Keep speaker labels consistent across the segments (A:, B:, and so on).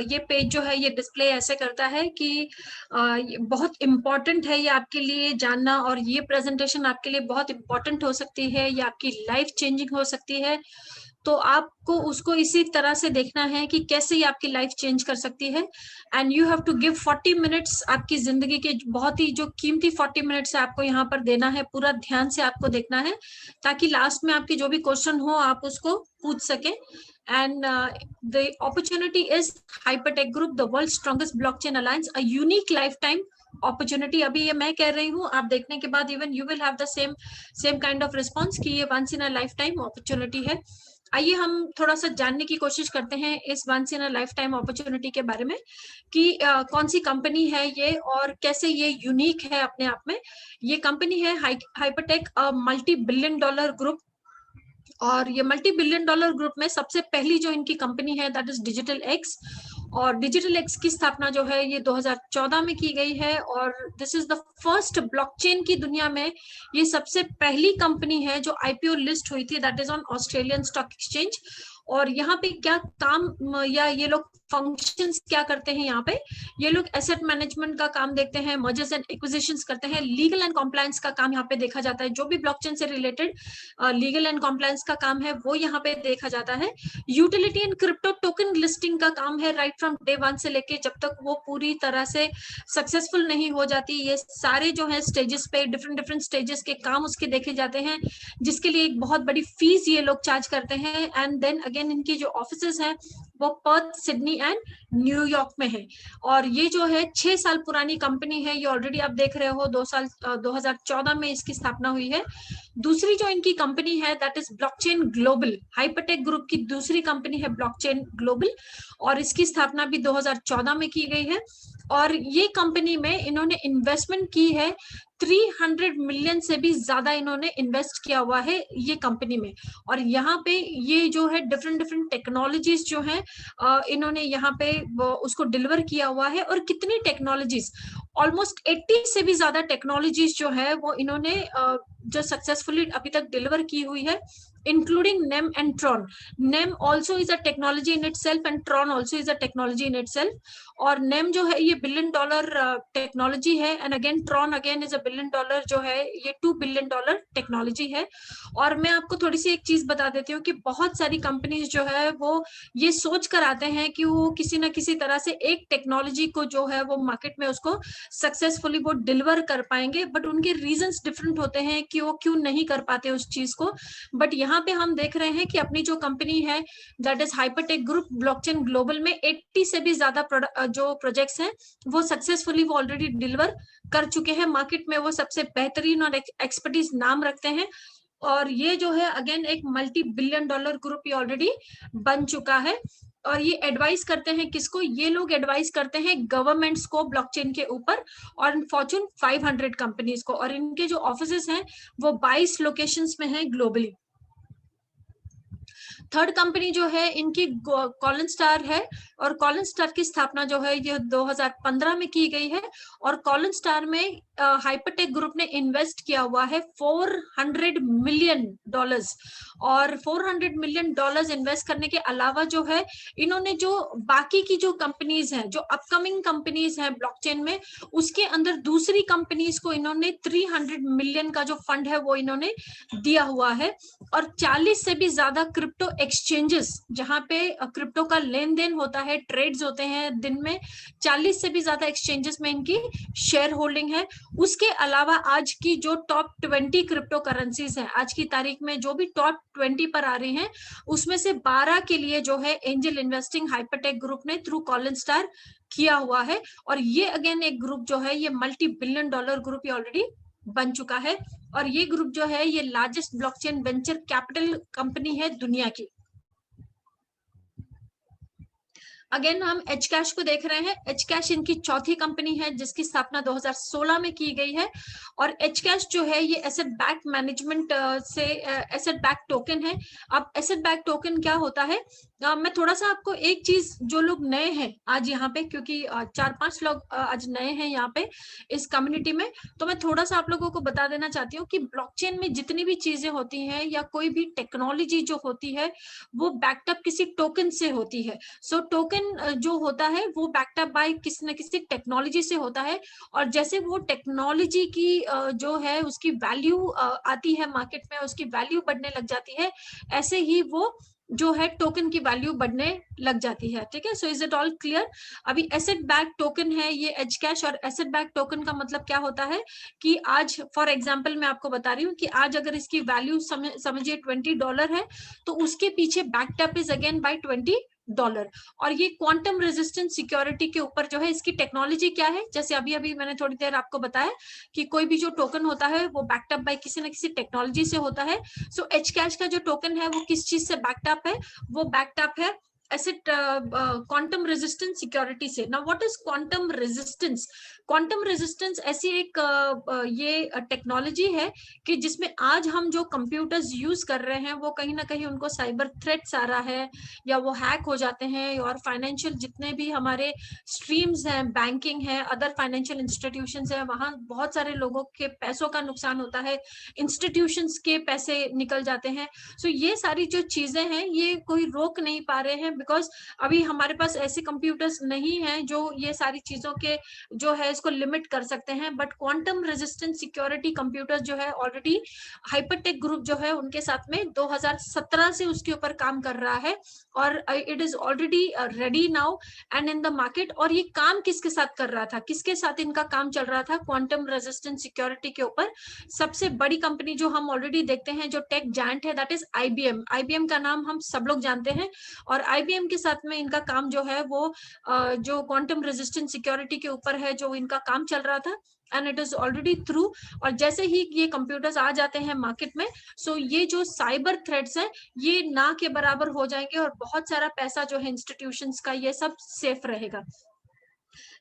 A: ये पेज जो है ये डिस्प्ले ऐसे करता है कि ये बहुत इम्पोर्टेंट है ये आपके लिए जानना, और ये प्रेजेंटेशन आपके लिए बहुत इम्पोर्टेंट हो सकती है, ये आपकी लाइफ चेंजिंग हो सकती है। तो आपको उसको इसी तरह से देखना है कि कैसे ये आपकी लाइफ चेंज कर सकती है। And you have to give 40 minutes, आपकी जिंदगी के बहुत ही जो कीमती 40 मिनट्स है आपको यहाँ पर देना है, पूरा ध्यान से आपको देखना है, ताकि लास्ट में आपकी जो भी क्वेश्चन हो आप उसको पूछ सके। And the opportunity is Hypertech Group, the world's strongest blockchain alliance, a unique lifetime opportunity। अभी ये मैं कह रही हूँ, आप देखने के बाद even you will have the same kind of response कि ये once in a lifetime opportunity है। आइए हम थोड़ा सा जानने की कोशिश करते हैं इस once in a lifetime opportunity के बारे में कि कौन सी कंपनी है ये और कैसे ये यूनिक है अपने आप में। ये कंपनी है हाइपरटेक, मल्टी बिलियन डॉलर ग्रुप, और ये मल्टी बिलियन डॉलर ग्रुप में सबसे पहली जो इनकी कंपनी है दैट इज डिजिटल एक्स। और डिजिटल एक्स की स्थापना जो है ये 2014 में की गई है, और this is the first blockchain की दुनिया में ये सबसे पहली कंपनी है जो आईपीओ लिस्ट हुई थी, that is on Australian stock exchange. और यहाँ पे क्या काम या ये लोग फंक्शंस क्या करते हैं, यहाँ पे ये लोग एसेट मैनेजमेंट का काम देखते हैं, मर्जर्स एंड एक्विजिशंस करते हैं, लीगल एंड कॉम्प्लायंस का काम यहाँ पे देखा जाता है, जो भी ब्लॉकचेन से रिलेटेड लीगल एंड कॉम्प्लायंस का काम है वो यहाँ पे देखा जाता है। Utility and crypto token listing का काम है, राइट फ्रॉम डे वन से लेके जब तक वो पूरी तरह से सक्सेसफुल नहीं हो जाती, ये सारे जो है स्टेजेस पे डिफरेंट स्टेजेस के काम उसके देखे जाते हैं, जिसके लिए एक बहुत बड़ी फीस ये लोग चार्ज करते हैं। एंड देन अगेन इनकी जो ऑफिसेस हैं वो पर्थ, सिडनी एंड न्यूयॉर्क में है। और ये जो है 6 साल पुरानी कंपनी है, ये ऑलरेडी आप देख रहे हो 2014 में इसकी स्थापना हुई है। दूसरी जो इनकी कंपनी है that is Blockchain Global, HyperTech Group की दूसरी कंपनी है ब्लॉकचेन ग्लोबल, और इसकी स्थापना भी 2014 में की गई है। और ये कंपनी में इन्होंने इन्वेस्टमेंट की है 300 मिलियन से भी ज्यादा इन्होंने इन्वेस्ट किया हुआ है ये कंपनी में। और यहाँ पे ये जो है डिफरेंट टेक्नोलॉजीज जो है इन्होंने यहाँ पे उसको डिलीवर किया हुआ है। और कितनी टेक्नोलॉजीज, ऑलमोस्ट 80 से भी ज्यादा टेक्नोलॉजीज जो है वो इन्होंने जो सक्सेसफुली अभी तक डिलीवर की हुई है, including NEM and Tron. NEM also is a technology in itself and Tron also is a technology in itself. और NEM जो है ये $1 billion टेक्नोलॉजी है, and again Tron again is $1 billion जो है ये $2 billion टेक्नोलॉजी है। और मैं आपको थोड़ी सी एक चीज बता देती हूँ कि बहुत सारी कंपनीज जो है वो ये सोच कर आते हैं कि वो किसी ना किसी तरह से एक टेक्नोलॉजी को जो है वो मार्केट में उसको सक्सेसफुली वो डिलीवर कर पाएंगे, बट उनके रीजंस डिफरेंट होते हैं कि वो क्यों नहीं कर पाते उस चीज को। बट यहाँ पे हम देख रहे हैं कि अपनी जो कंपनी है that is HyperTech Group Blockchain Global में 80 से भी ज्यादा जो प्रोजेक्ट्स हैं वो सक्सेसफुली वो ऑलरेडी डिलीवर कर चुके हैं मार्केट में, वो सबसे बेहतरीन और एक्सपर्टीज नाम रखते हैं। और ये जो है अगेन एक मल्टी बिलियन डॉलर ग्रुप ये ऑलरेडी बन चुका है। और ये एडवाइस करते हैं किसको, ये लोग एडवाइस करते हैं गवर्नमेंट्स को ब्लॉकचेन के ऊपर और फॉर्च्यून 500 कंपनीज को। और इनके जो ऑफिसेस हैं वो 22 लोकेशंस में हैं ग्लोबली। थर्ड कंपनी जो है इनकी कॉलन स्टार है, और कॉलन स्टार की स्थापना जो है ये 2015 में की गई है। और कॉलन स्टार में हाइपरटेक ग्रुप ने इन्वेस्ट किया हुआ है $400 मिलियन। और $400 मिलियन इन्वेस्ट करने के अलावा जो है इन्होंने जो बाकी की जो कंपनीज हैं, जो अपकमिंग कंपनीज हैं ब्लॉकचेन में, उसके अंदर दूसरी कंपनीज को इन्होंने 300 मिलियन का जो फंड है वो इन्होंने दिया हुआ है। और 40 से भी ज्यादा क्रिप्टो एक्सचेंजेस जहां पे क्रिप्टो का लेन देन होता है, ट्रेड्स होते हैं दिन में, 40 से भी ज्यादा एक्सचेंजेस में इनकी शेयर होल्डिंग है। उसके अलावा आज की जो टॉप 20 क्रिप्टो करेंसीज है, आज की तारीख में जो भी टॉप 20 पर आ रही हैं, उसमें से 12 के लिए जो है एंजल इन्वेस्टिंग हाइपरटेक ग्रुप ने थ्रू कॉलन स्टार किया हुआ है। और ये अगेन एक ग्रुप जो है ये मल्टी बिलियन डॉलर ग्रुप ये ऑलरेडी बन चुका है। और ये ग्रुप जो है ये largest blockchain venture capital company है दुनिया की। अगेन हम एच कैश को देख रहे हैं। एच कैश इनकी चौथी कंपनी है जिसकी स्थापना 2016 में की गई है। और एच कैश जो है ये एसेट बैक मैनेजमेंट से एसेट बैक टोकन है। अब एसेट बैक टोकन क्या होता है, मैं थोड़ा सा आपको एक चीज, जो लोग नए हैं आज यहाँ पे, क्योंकि 4-5 लोग आज नए हैं यहाँ पे इस कम्युनिटी में, तो मैं थोड़ा सा आप लोगों को बता देना चाहती हूँ कि ब्लॉकचेन में जितनी भी चीजें होती हैं या कोई भी टेक्नोलॉजी जो होती है वो बैकअप किसी टोकन से होती है। सो टोकन जो होता है वो बैकअप बाय किसी न किसी टेक्नोलॉजी से होता है, और जैसे वो टेक्नोलॉजी की जो है उसकी वैल्यू आती है मार्केट में, उसकी वैल्यू बढ़ने लग जाती है, ऐसे ही वो जो है टोकन की वैल्यू बढ़ने लग जाती है। ठीक है, so is it all clear? अभी एसेट बैक टोकन है ये एज कैश, और एसेट बैक टोकन का मतलब क्या होता है कि आज फॉर एग्जांपल मैं आपको बता रही हूँ कि आज अगर इसकी वैल्यू समझिए $20 है, तो उसके पीछे बैकअप इज अगेन बाय $20। और ये क्वांटम रेजिस्टेंट सिक्योरिटी के ऊपर जो है इसकी टेक्नोलॉजी क्या है, जैसे अभी अभी मैंने थोड़ी देर आपको बताया कि कोई भी जो टोकन होता है वो बैकअप बाय किसी न किसी टेक्नोलॉजी से होता है। सो एच कैश का जो टोकन है वो किस चीज से बैकअप है, वो बैकअप है एसेट क्वांटम रेजिस्टेंस सिक्योरिटी से। Now what is quantum resistance? Quantum resistance ऐसी एक ये टेक्नोलॉजी है कि जिसमें आज हम जो कंप्यूटर्स यूज कर रहे हैं वो कहीं ना कहीं उनको साइबर थ्रेट्स आ रहा है, या वो हैक हो जाते हैं, और फाइनेंशियल जितने भी हमारे स्ट्रीम्स हैं, बैंकिंग है, अदर फाइनेंशियल इंस्टीट्यूशंस है, वहां बहुत सारे लोगों के पैसों का नुकसान होता है, इंस्टीट्यूशंस के पैसे निकल जाते हैं। सो ये सारी जो चीजें हैं ये कोई रोक नहीं पा रहे हैं, बिकॉज अभी हमारे पास ऐसे कंप्यूटर्स नहीं हैं जो ये सारी चीजों के जो है इसको लिमिट कर सकते हैं। But quantum resistant security computer जो है ऑलरेडी हाइपरटेक ग्रुप जो है उनके साथ में 2017 से उसके ऊपर काम कर रहा है, और it is already ready now and in the market. और ये काम किसके साथ कर रहा था, किसके साथ इनका काम चल रहा था क्वांटम रेजिस्टेंट सिक्योरिटी के ऊपर? सबसे बड़ी कंपनी जो हम ऑलरेडी देखते हैं जो टेक जायंट है, दैट इज आईबीएम। आईबीएम का नाम हम सब लोग जानते हैं, और आईबीएम के साथ में इनका काम जो है वो जो क्वांटम रेजिस्टेंट सिक्योरिटी के ऊपर है जो इनका काम चल रहा था, and it is already through. और जैसे ही ये कंप्यूटर्स आ जाते हैं मार्केट में, सो ये जो साइबर थ्रेट्स है ये ना के बराबर हो जाएंगे, और बहुत सारा पैसा जो है इंस्टीट्यूशंस का ये सब सेफ रहेगा।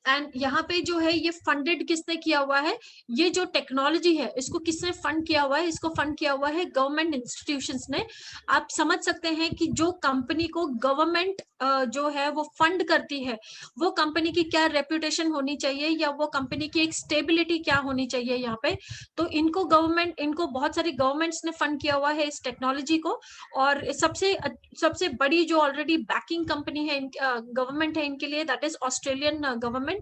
A: एंड यहाँ पे जो है ये फंडेड किसने किया हुआ है, ये जो टेक्नोलॉजी है इसको किसने फंड किया हुआ है? इसको फंड किया हुआ है गवर्नमेंट इंस्टीट्यूशंस ने। आप समझ सकते हैं कि जो कंपनी को गवर्नमेंट जो है वो फंड करती है, वो कंपनी की क्या रेपुटेशन होनी चाहिए, या वो कंपनी की एक स्टेबिलिटी क्या होनी चाहिए यहाँ पे। तो इनको गवर्नमेंट, इनको बहुत सारी गवर्नमेंट्स ने फंड किया हुआ है इस टेक्नोलॉजी को। और सबसे बड़ी जो ऑलरेडी बैकिंग कंपनी है गवर्नमेंट है इनके लिए, दैट इज ऑस्ट्रेलियन गवर्नमेंट।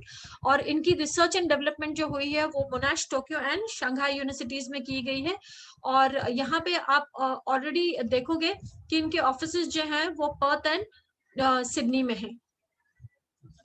A: और इनकी रिसर्च एंड डेवलपमेंट जो हुई है वो मोनाश, टोक्यो एंड शंघाई यूनिवर्सिटीज में की गई है। और यहाँ पे आप ऑलरेडी देखोगे कि इनके ऑफिसेज जो हैं वो पर्थ एंड सिडनी में है।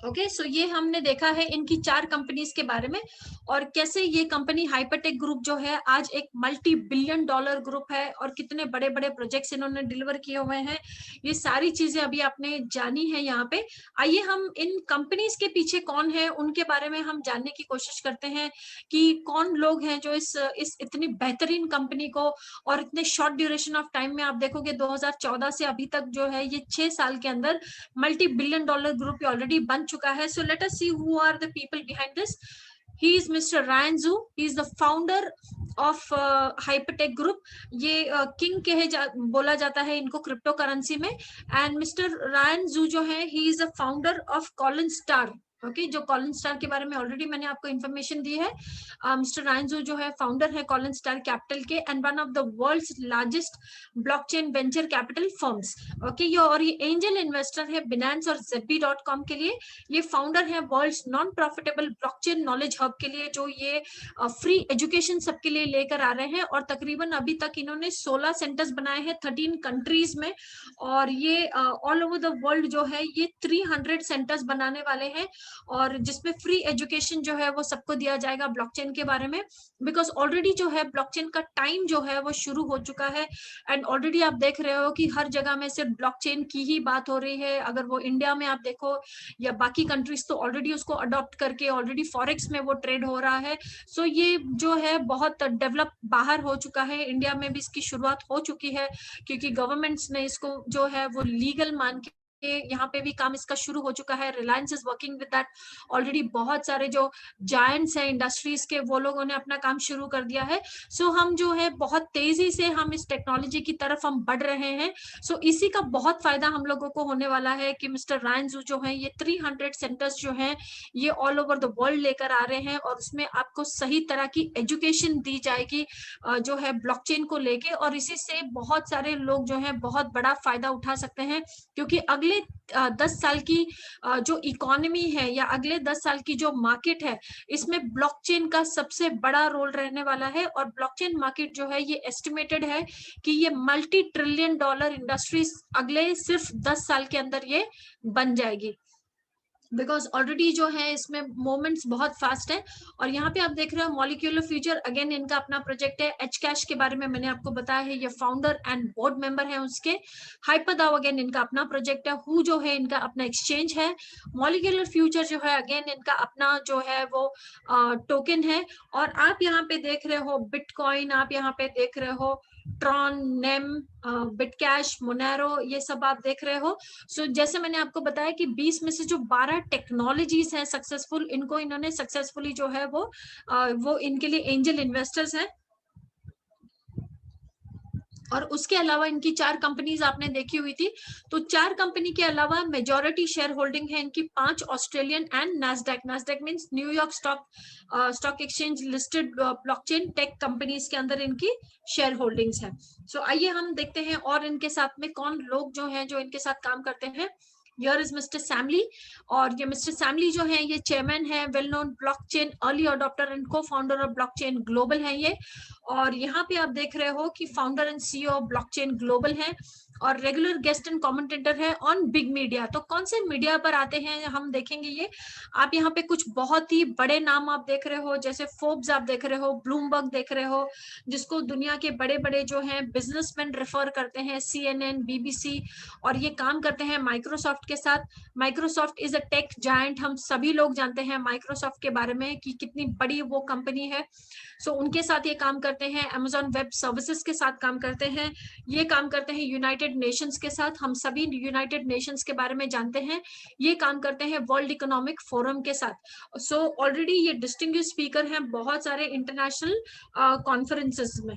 A: ओके, सो ये हमने देखा है इनकी 4 कंपनीज के बारे में, और कैसे ये कंपनी हाइपरटेक ग्रुप जो है आज एक मल्टी बिलियन डॉलर ग्रुप है, और कितने बड़े बड़े प्रोजेक्ट्स इन्होंने डिलीवर किए हुए हैं। ये सारी चीजें अभी आपने जानी है यहाँ पे। आइए हम इन कंपनीज के पीछे कौन है उनके बारे में हम जानने की कोशिश करते हैं कि कौन लोग हैं जो इस इतनी बेहतरीन कंपनी को, और इतने शॉर्ट ड्यूरेशन ऑफ टाइम में, आप देखोगे 2014 से अभी तक जो है ये 6 साल के अंदर multi billion dollar group already बन चुका है। So let us see who are the people behind this. He is mister Ryan Xu, he is the founder of HyperTech Group. ये किंग बोला जाता है इनको क्रिप्टो करेंसी में। एंड मिस्टर रायन जू जो है he is a founder of Colin star. Okay, जो Collinstar के बारे में ऑलरेडी मैंने आपको इन्फॉर्मेशन दी है। मिस्टर रायन जू जो है फाउंडर है कॉलिन स्टार कैपिटल के, and one of the world's largest blockchain venture capital firms. Okay, ये और ये एंजल इन्वेस्टर है बिनेंस और zebby.com के लिए। ये फाउंडर है world's non profitable blockchain knowledge hub के लिए, जो ये फ्री एजुकेशन सबके लिए लेकर आ रहे हैं। और तकरीबन अभी तक इन्होंने 16 सेंटर्स बनाए हैं 13 कंट्रीज में, और ये ऑल ओवर द वर्ल्ड जो है ये 300 सेंटर्स बनाने वाले हैं, और जिसमें फ्री एजुकेशन जो है वो सबको दिया जाएगा ब्लॉकचेन के बारे में। बिकॉज ऑलरेडी जो है ब्लॉकचेन का टाइम जो है वो शुरू हो चुका है, एंड ऑलरेडी आप देख रहे हो कि हर जगह में सिर्फ ब्लॉकचेन की ही बात हो रही है। अगर वो इंडिया में आप देखो या बाकी कंट्रीज, तो ऑलरेडी उसको अडॉप्ट करके ऑलरेडी फॉरेक्स में वो ट्रेड हो रहा है। सो ये जो है बहुत डेवलप बाहर हो चुका है, इंडिया में भी इसकी शुरुआत हो चुकी है, क्योंकि गवर्नमेंट्स ने इसको जो है वो लीगल मान के यहाँ पे भी काम इसका शुरू हो चुका है। Reliance is working with that already. बहुत सारे जो जायंट्स हैं इंडस्ट्रीज के, वो लोगों ने अपना काम शुरू कर दिया है। सो हम जो है बहुत तेजी से हम इस टेक्नोलॉजी की तरफ हम बढ़ रहे हैं। सो इसी का बहुत फायदा हम लोगों को होने वाला है कि मिस्टर रायंजू जो है ये 300 सेंटर्स जो हैं ये ऑल ओवर द वर्ल्ड लेकर आ रहे हैं, और उसमें आपको सही तरह की एजुकेशन दी जाएगी जो है ब्लॉकचेन को लेके, और इसी से बहुत सारे लोग जो है बहुत बड़ा फायदा उठा सकते हैं। क्योंकि अगले 10 साल की जो इकोनॉमी है या अगले 10 साल की जो मार्केट है, इसमें ब्लॉकचेन का सबसे बड़ा रोल रहने वाला है। और ब्लॉकचेन मार्केट जो है ये एस्टिमेटेड है कि ये मल्टी ट्रिलियन डॉलर इंडस्ट्रीज अगले सिर्फ 10 साल के अंदर ये बन जाएगी। बिकॉज ऑलरेडी जो है इसमें मोमेंट्स बहुत फास्ट है। और यहाँ पे आप देख रहे हो मॉलिक्यूलर फ्यूचर, अगेन इनका अपना प्रोजेक्ट है। एच कैश के बारे में मैंने आपको बताया है, ये फाउंडर एंड बोर्ड मेंबर है उसके। हाइपरदाओ अगेन इनका अपना प्रोजेक्ट है। हु जो है इनका अपना एक्सचेंज है। मॉलिक्यूलर फ्यूचर जो है अगेन इनका अपना जो है वो टोकन है। और आप यहाँ पे देख रहे हो बिटकॉइन, आप यहाँ पे देख रहे हो ट्रॉन, नेम, बिटकैश, मोनेरो, ये सब आप देख रहे हो। सो जैसे मैंने आपको बताया कि 20 में से जो 12 टेक्नोलॉजीज हैं सक्सेसफुल, इनको इन्होंने सक्सेसफुली जो है वो इनके लिए एंजल इन्वेस्टर्स हैं। और उसके अलावा इनकी 4 कंपनीज आपने देखी हुई थी। तो 4 कंपनी के अलावा मेजॉरिटी शेयर होल्डिंग है इनकी 5 Australian and Nasdaq. Nasdaq means New York stock exchange listed blockchain tech companies के अंदर इनकी शेयर होल्डिंग्स है। सो आइए हम देखते हैं और इनके साथ में कौन लोग जो हैं जो इनके साथ काम करते हैं। Here is Mr. Samly, और ये मिस्टर सैमली जो है ये चेयरमैन है, well known blockchain early adopter and को फाउंडर ऑफ ब्लॉकचेन ग्लोबल है ये। और यहाँ पे आप देख रहे हो कि founder and CEO of blockchain global है, और रेगुलर गेस्ट एंड कमेंटेटर है ऑन बिग मीडिया। तो कौन से मीडिया पर आते हैं हम देखेंगे ये। आप यहाँ पे कुछ बहुत ही बड़े नाम आप देख रहे हो, जैसे फोर्ब्स आप देख रहे हो, ब्लूमबर्ग देख रहे हो, जिसको दुनिया के बड़े बड़े जो हैं बिजनेसमैन रेफर करते हैं, CNN, BBC। और ये काम करते हैं माइक्रोसॉफ्ट के साथ। Microsoft is a tech giant, हम सभी लोग जानते हैं माइक्रोसॉफ्ट के बारे में कि कितनी बड़ी वो कंपनी है। सो उनके साथ ये काम करते हैं। Amazon वेब सर्विसेज के साथ काम करते हैं। ये काम करते हैं यूनाइटेड नेशंस के साथ, हम सभी यूनाइटेड नेशंस के बारे में जानते हैं। ये काम करते हैं वर्ल्ड इकोनॉमिक फोरम के साथ। सो ऑलरेडी ये डिस्टिंग्विश्ड स्पीकर हैं बहुत सारे इंटरनेशनल कॉन्फ्रेंसेस में।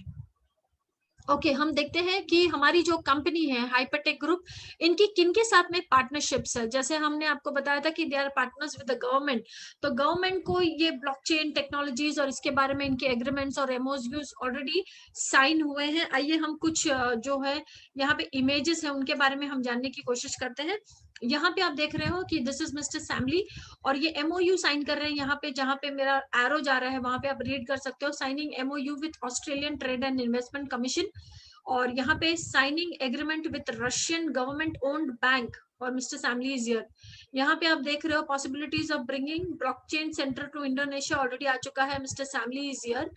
A: ओके हम देखते हैं कि हमारी जो कंपनी है हाइपरटेक ग्रुप, इनकी किनके साथ में पार्टनरशिप्स है। जैसे हमने आपको बताया था कि they are partners with the government. तो गवर्नमेंट को ये ब्लॉकचेन टेक्नोलॉजीज और इसके बारे में इनके एग्रीमेंट्स और MOUs ऑलरेडी साइन हुए हैं। आइए हम कुछ जो है यहाँ पे इमेजेस है उनके बारे में हम जानने की कोशिश करते हैं। यहाँ पे आप देख रहे हो कि दिस इज मिस्टर सैमली, और ये MOU साइन कर रहे हैं। यहाँ पे जहाँ पे मेरा एरो जा रहा है वहां पे आप रीड कर सकते हो, signing MOU with Australian trade and investment commission. और यहाँ पे signing agreement with Russian government owned bank, और मिस्टर सैमली इज हियर। यहाँ पे आप देख रहे हो possibilities of bringing blockchain centre to Indonesia, already आ चुका है, मिस्टर सैमली इज हियर।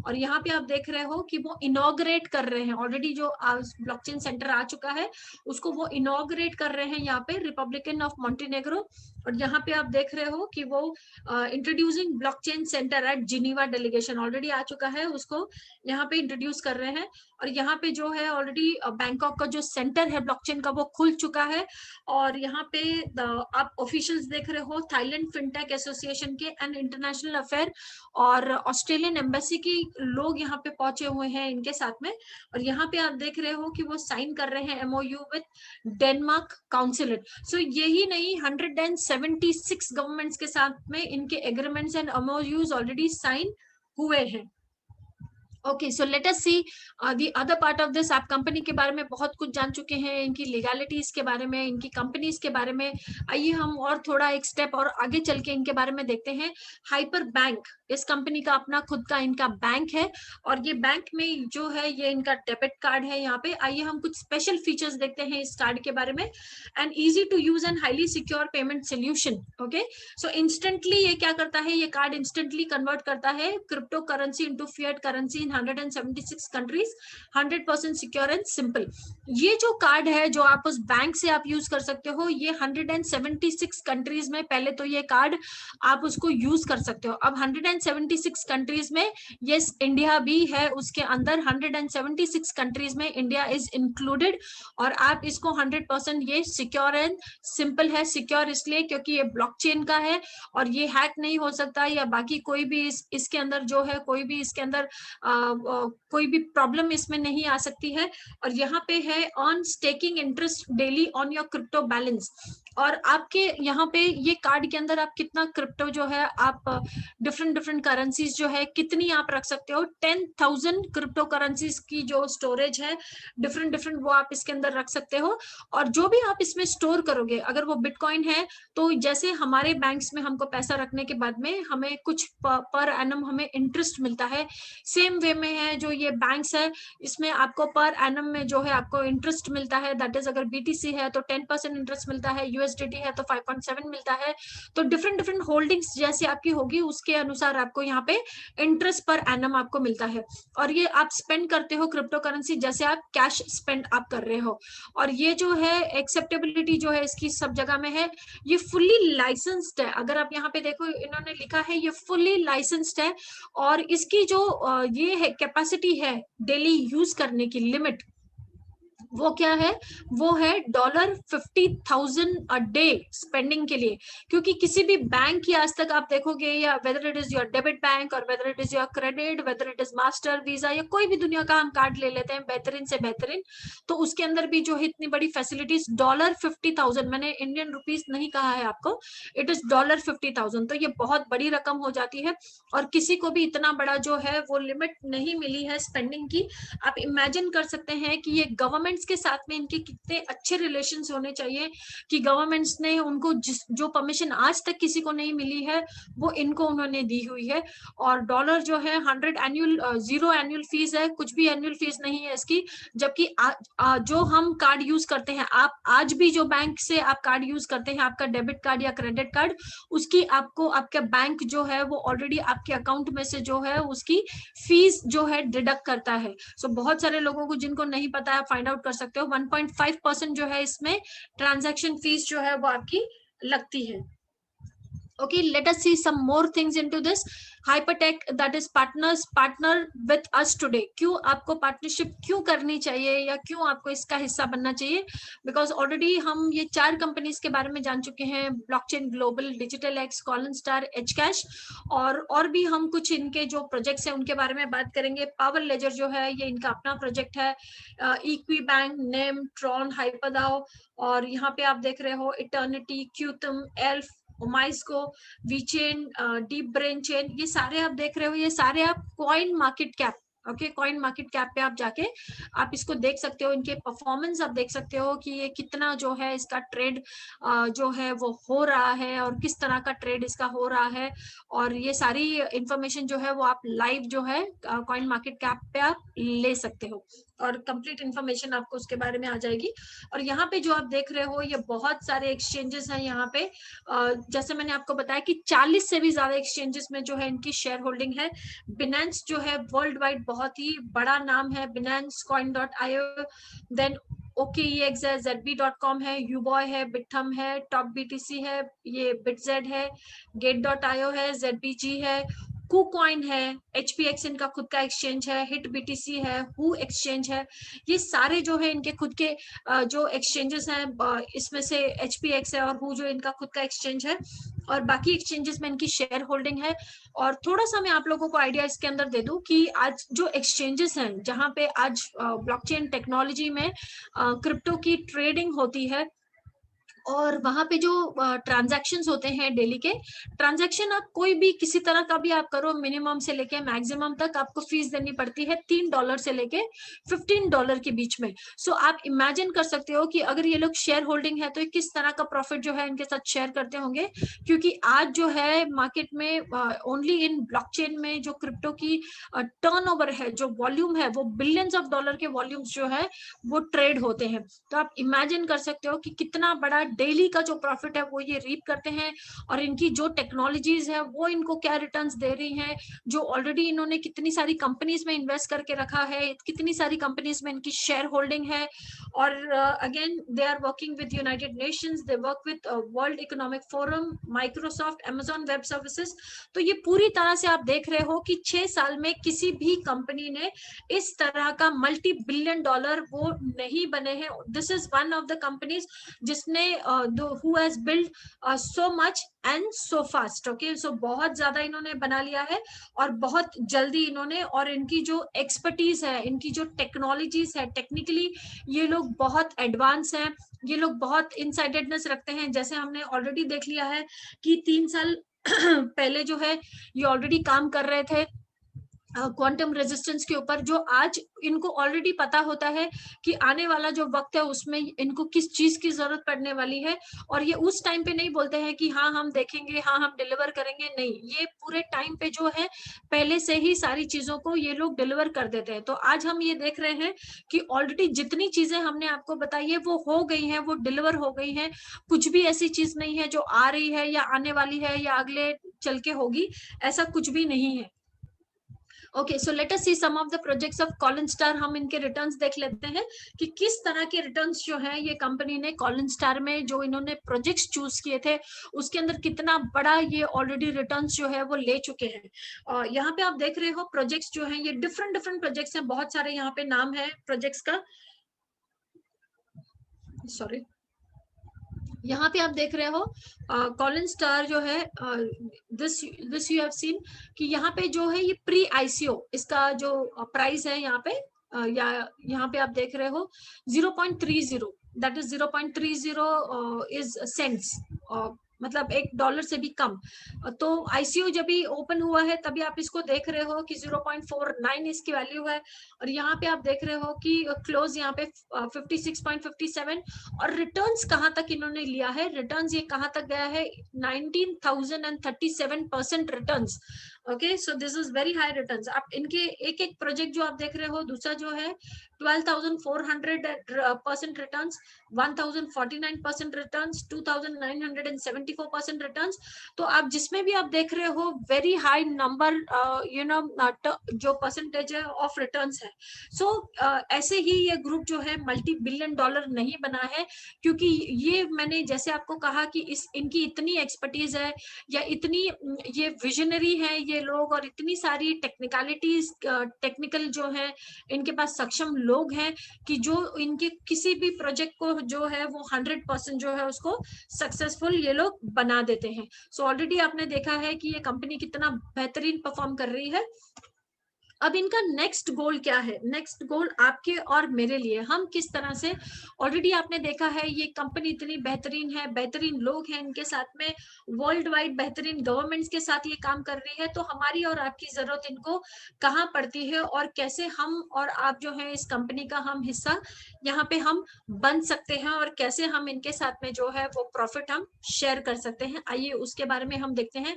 A: और यहाँ पे आप देख रहे हो कि वो इनॉग्रेट कर रहे हैं, ऑलरेडी जो ब्लॉकचेन सेंटर आ चुका है उसको वो इनॉग्रेट कर रहे हैं यहाँ पे, रिपब्लिकन ऑफ मॉन्टेनेग्रो। और यहाँ पे आप देख रहे हो कि वो introducing blockchain centre at Geneva delegation, already आ चुका है, उसको यहाँ पे इंट्रोड्यूस कर रहे हैं। और यहाँ पे जो है ऑलरेडी बैंकॉक का जो सेंटर है ब्लॉकचेन का वो खुल चुका है। और यहाँ पे आप ऑफिशियल्स देख रहे हो, थाईलैंड फिनटेक एसोसिएशन के एंड इंटरनेशनल अफेयर और ऑस्ट्रेलियन एम्बेसी के लोग यहाँ पे पहुंचे हुए हैं इनके साथ में। और यहाँ पे आप देख रहे हो कि वो साइन कर रहे हैं MOU with Denmark consulate. So यही नहीं, 176 गवर्नमेंट्स के साथ में इनके agreements and MOUs already sign हुए हैं। Okay so let us see the other part of this. आप कंपनी के बारे में बहुत कुछ जान चुके हैं, इनकी लीगैलिटीज के बारे में, इनकी कंपनीज के बारे में। आइए हम और थोड़ा एक स्टेप और आगे चल के इनके बारे में देखते हैं। हाइपर बैंक, इस कंपनी का अपना खुद का इनका बैंक है, और ये बैंक में जो है ये इनका डेबिट कार्ड है यहाँ पे। आइए हम कुछ स्पेशल फीचर्स देखते हैं इस कार्ड के बारे में। And easy to use and highly secure payment solution. Okay so instantly ये क्या करता है, ये कार्ड इंस्टेंटली कन्वर्ट करता है crypto currency into fiat currency in 176 countries, 100% secure and simple. ये जो कार्ड है जो आप उस बैंक से आप यूज कर सकते हो, ये 176 कंट्रीज में पहले तो ये कार्ड आप उसको यूज कर सकते हो। अब 176 कंट्रीज में यस इंडिया भी है उसके अंदर, 176 कंट्रीज में इंडिया इज इंक्लूडेड, और आप इसको 100% ये सिक्योर एंड सिंपल है। सिक्योर इसलिए क्योंकि ये ब्लॉकचेन का है और ये हैक नहीं हो सकता, या बाकी कोई भी इसके अंदर जो है कोई भी इसके अंदर कोई भी प्रॉब्लम इसमें नहीं आ सकती है। और यहाँ पे है on staking interest daily on your crypto balance, और आपके यहाँ पे ये कार्ड के अंदर आप कितना क्रिप्टो जो है आप डिफरेंट डिफरेंट करेंसीज जो है कितनी आप रख सकते हो, 10,000 क्रिप्टो करेंसीज की जो स्टोरेज है डिफरेंट डिफरेंट वो आप इसके अंदर रख सकते हो। और जो भी आप इसमें स्टोर करोगे, अगर वो बिटकॉइन है तो जैसे हमारे बैंक्स में हमको पैसा रखने के बाद में हमें कुछ पर एनम हमें इंटरेस्ट मिलता है, सेम वे में है जो ये बैंक्स है इसमें आपको पर एनम में जो है आपको इंटरेस्ट मिलता है। दैट इज अगर बीटीसी है तो 10% इंटरेस्ट मिलता है, यूएसडीटी है तो 5.7 मिलता है। तो डिफरेंट डिफरेंट होल्डिंग्स जैसी आपकी होगी उसके अनुसार आपको यहाँ पे इंटरेस्ट पर एनम आपको मिलता है। और ये आप स्पेंड करते हो क्रिप्टो करेंसी जैसे आप कैश स्पेंड आप कर रहे हो। और ये जो है एक्सेप्टेबिलिटी जो है इसकी सब जगह में है, ये फुल्ली लाइसेंस्ड है। अगर आप यहाँ पे देखो इन्होंने लिखा है ये फुल्ली लाइसेंस्ड है, और इसकी जो ये है कैपेसिटी है डेली यूज करने की लिमिट, वो क्या है, वो है $50,000 अ डे स्पेंडिंग के लिए। क्योंकि किसी भी बैंक की आज तक आप देखोगे, या whether it is your debit bank or whether it is your credit, whether it is Master Visa या कोई भी दुनिया का हम कार्ड ले लेते हैं बेहतरीन से बेहतरीन, तो उसके अंदर भी जो है इतनी बड़ी फैसिलिटीज, $50,000, मैंने इंडियन रुपीस नहीं कहा है आपको, इट इज $50,000। तो ये बहुत बड़ी रकम हो जाती है, और किसी को भी इतना बड़ा जो है वो लिमिट नहीं मिली है स्पेंडिंग की। आप इमेजिन कर सकते हैं कि ये गवर्नमेंट्स के साथ में इनके कितने अच्छे रिलेशंस होने चाहिए कि गवर्नमेंट्स ने उनको जो परमिशन आज तक किसी को नहीं मिली है वो इनको उन्होंने दी हुई है। और डॉलर जो है 100 एनुअल, 0 एनुअल फीस है, कुछ भी एनुअल फीस नहीं है इसकी। जबकि जो हम कार्ड यूज करते हैं, आप आज भी जो बैंक से आप कार्ड यूज करते हैं, आपका डेबिट कार्ड या क्रेडिट कार्ड, उसकी आपको आपका बैंक जो है वो ऑलरेडी आपके अकाउंट में से जो है उसकी फीस जो है डिडक्ट करता है। सो बहुत सारे लोगों को जिनको नहीं पता है फाइंड आउट कर सकते हो, 1.5% जो है इसमें ट्रांजैक्शन फीस जो है वो आपकी लगती है। Okay, let us see some more things into this. Hypertech, that is partner with us today. क्यों आपको पार्टनरशिप क्यों करनी चाहिए या क्यों आपको इसका हिस्सा बनना चाहिए? बिकॉज ऑलरेडी हम ये 4 कंपनीज के बारे में जान चुके हैं, blockchain global, digital x, colon star, H cash, और भी हम कुछ इनके जो प्रोजेक्ट्स हैं उनके बारे में बात करेंगे। पावर लेजर जो है ये इनका अपना प्रोजेक्ट है, Equi Bank, NEM, Tron, HyperDAO, और यहाँ पे आप देख रहे हो Eternity, Qtum, Elf, OmiseGO, VeChain, Deep Brain Chain, ये सारे आप देख रहे हो, ये सारे आप CoinMarketCap, okay, CoinMarketCap पे आप जाके आप इसको देख सकते हो, इनके परफॉर्मेंस आप देख सकते हो कि ये कितना जो है इसका ट्रेड जो है वो हो रहा है और किस तरह का ट्रेड इसका हो रहा है। और ये सारी इंफॉर्मेशन जो है वो आप लाइव जो है कॉइन मार्केट कैप पे आप ले सकते हो, और कंप्लीट इंफॉर्मेशन आपको उसके बारे में आ जाएगी। और यहाँ पे जो आप देख रहे हो ये बहुत सारे एक्सचेंजेस हैं यहाँ पे, जैसे मैंने आपको बताया कि 40 से भी ज्यादा एक्सचेंजेस में जो है इनकी शेयर होल्डिंग है। बिनेंस जो है वर्ल्ड वाइड बहुत ही बड़ा नाम है, बिनेंस, coin.io, देन OKEX है, ZB.com है, Uboi है, बिटथम है, टॉप BTC है, ये बिटजेड है, Gate.io है, ZBG है, KuCoin है, HPX इनका खुद का एक्सचेंज है, हिट BTC है, हु एक्सचेंज है। ये सारे जो है इनके खुद के जो एक्सचेंजेस हैं, इसमें से HPX है और हु जो इनका खुद का एक्सचेंज है, और बाकी एक्सचेंजेस में इनकी शेयर होल्डिंग है। और थोड़ा सा मैं आप लोगों को आइडिया इसके अंदर दे दूं कि आज जो एक्सचेंजेस हैं जहां पे आज ब्लॉकचेन टेक्नोलॉजी में क्रिप्टो की ट्रेडिंग होती है, और वहां पे जो ट्रांजैक्शंस होते हैं डेली के ट्रांजैक्शन, आप कोई भी किसी तरह का भी आप करो, मिनिमम से लेके मैक्सिमम तक आपको फीस देनी पड़ती है $3 से लेके $15 के बीच में। सो आप इमेजिन कर सकते हो कि अगर ये लोग शेयर होल्डिंग है तो किस तरह का प्रॉफिट जो है इनके साथ शेयर करते होंगे, क्योंकि आज जो है मार्केट में ओनली इन ब्लॉकचेन में जो क्रिप्टो की टर्नओवर है, जो वॉल्यूम है, वो बिलियंस ऑफ डॉलर के वॉल्यूम्स जो है वो ट्रेड होते हैं। तो आप इमेजिन कर सकते हो कि कितना बड़ा डेली का जो प्रॉफिट है वो ये रीप करते हैं, और इनकी जो टेक्नोलॉजीज है वो इनको क्या रिटर्न्स दे रही हैं, जो ऑलरेडी इन्होंने कितनी सारी कंपनीज में इन्वेस्ट करके रखा है, कितनी सारी कंपनीज में इनकी शेयर होल्डिंग है, और again they are working with United Nations, they work with World Economic Forum, Microsoft, Amazon Web Services. तो ये पूरी तरह से आप देख रहे हो कि 6 साल में किसी भी कंपनी ने इस तरह का मल्टी बिलियन डॉलर वो नहीं बने हैं। This is one of the companies जिसने who has build so much and so fast. Okay, so बहुत ज्यादा इन्होंने बना लिया है और बहुत जल्दी इन्होंने, और इनकी जो एक्सपर्टीज है, इनकी जो टेक्नोलॉजीज है, टेक्निकली ये लोग बहुत एडवांस हैं, ये लोग बहुत इनसाइडेडनेस रखते हैं। जैसे हमने ऑलरेडी देख लिया है कि 3 साल पहले जो है ये ऑलरेडी काम कर रहे थे क्वांटम रेजिस्टेंस के ऊपर, जो आज इनको ऑलरेडी पता होता है कि आने वाला जो वक्त है उसमें इनको किस चीज की जरूरत पड़ने वाली है, और ये उस टाइम पे नहीं बोलते हैं कि हाँ हम देखेंगे, हाँ हम डिलीवर करेंगे, नहीं, ये पूरे टाइम पे जो है पहले से ही सारी चीजों को ये लोग डिलीवर कर देते हैं। तो आज हम ये देख रहे हैं कि ऑलरेडी जितनी चीजें हमने आपको बताई है वो हो गई है, वो डिलीवर हो गई है, कुछ भी ऐसी चीज नहीं है जो आ रही है या आने वाली है या अगले चल के होगी, ऐसा कुछ भी नहीं है। Okay, so let us see some of the projects of Colin Star. हम इनके रिटर्न्स देख लेते हैं कि किस तरह के रिटर्न्स जो है ये कंपनी ने कॉलिन स्टार में जो इन्होंने प्रोजेक्ट्स चूज किए थे उसके अंदर कितना बड़ा ये ऑलरेडी रिटर्न्स जो है वो ले चुके हैं। और यहाँ पे आप देख रहे हो प्रोजेक्ट्स जो है ये डिफरेंट डिफरेंट प्रोजेक्ट्स हैं, बहुत सारे यहाँ पे नाम है प्रोजेक्ट्स का। सॉरी, यहाँ पे आप देख रहे हो कॉलिन स्टार जो है, दिस यू हैव सीन कि यहाँ पे जो है ये प्री आईसीओ इसका जो प्राइस है यहाँ पे, या यहाँ पे आप देख रहे हो 0.30, दैट इज 0.30 इज सेंट्स, मतलब $1 से भी कम। तो आईसीओ जब भी ओपन हुआ है तभी आप इसको देख रहे हो कि 0.49 इसकी वैल्यू है, और यहाँ पे आप देख रहे हो कि क्लोज यहाँ पे 56.57, और रिटर्न्स कहाँ तक इन्होंने लिया है, रिटर्न्स ये कहाँ तक गया है 19,037% returns. Okay, so this is very high returns. आप इनके एक एक प्रोजेक्ट जो आप देख रहे हो, दूसरा जो है 12,400% रिटर्न्स, 1,049% रिटर्न्स, 2,974% रिटर्न्स। तो आप जिसमें भी आप देख रहे हो वेरी हाई नंबर जो परसेंटेज है ऑफ रिटर्न्स है। सो ऐसे ही ये ग्रुप जो है मल्टी बिलियन डॉलर नहीं बना है, क्योंकि ये मैंने जैसे आपको कहा कि इनकी इतनी एक्सपर्टीज है या इतनी ये विजनरी है ये लोग, और इतनी सारी टेक्निकलिटीज, टेक्निकल जो है इनके पास सक्षम लोग हैं कि जो इनके किसी भी प्रोजेक्ट को जो है वो 100% जो है उसको सक्सेसफुल ये लोग बना देते हैं। सो ऑलरेडी आपने देखा है कि ये कंपनी कितना बेहतरीन परफॉर्म कर रही है। अब इनका नेक्स्ट गोल क्या है, नेक्स्ट गोल आपके और मेरे लिए, हम किस तरह से, ऑलरेडी आपने देखा है ये कंपनी इतनी बेहतरीन है, बेहतरीन लोग हैं इनके साथ में, वर्ल्ड वाइड बेहतरीन गवर्नमेंट्स के साथ ये काम कर रही है। तो हमारी और आपकी जरूरत इनको कहाँ पड़ती है, और कैसे हम और आप जो है इस कंपनी का हम हिस्सा यहाँ पे हम बन सकते हैं, और कैसे हम इनके साथ में जो है वो प्रॉफिट हम शेयर कर सकते हैं। आइए उसके बारे में हम देखते हैं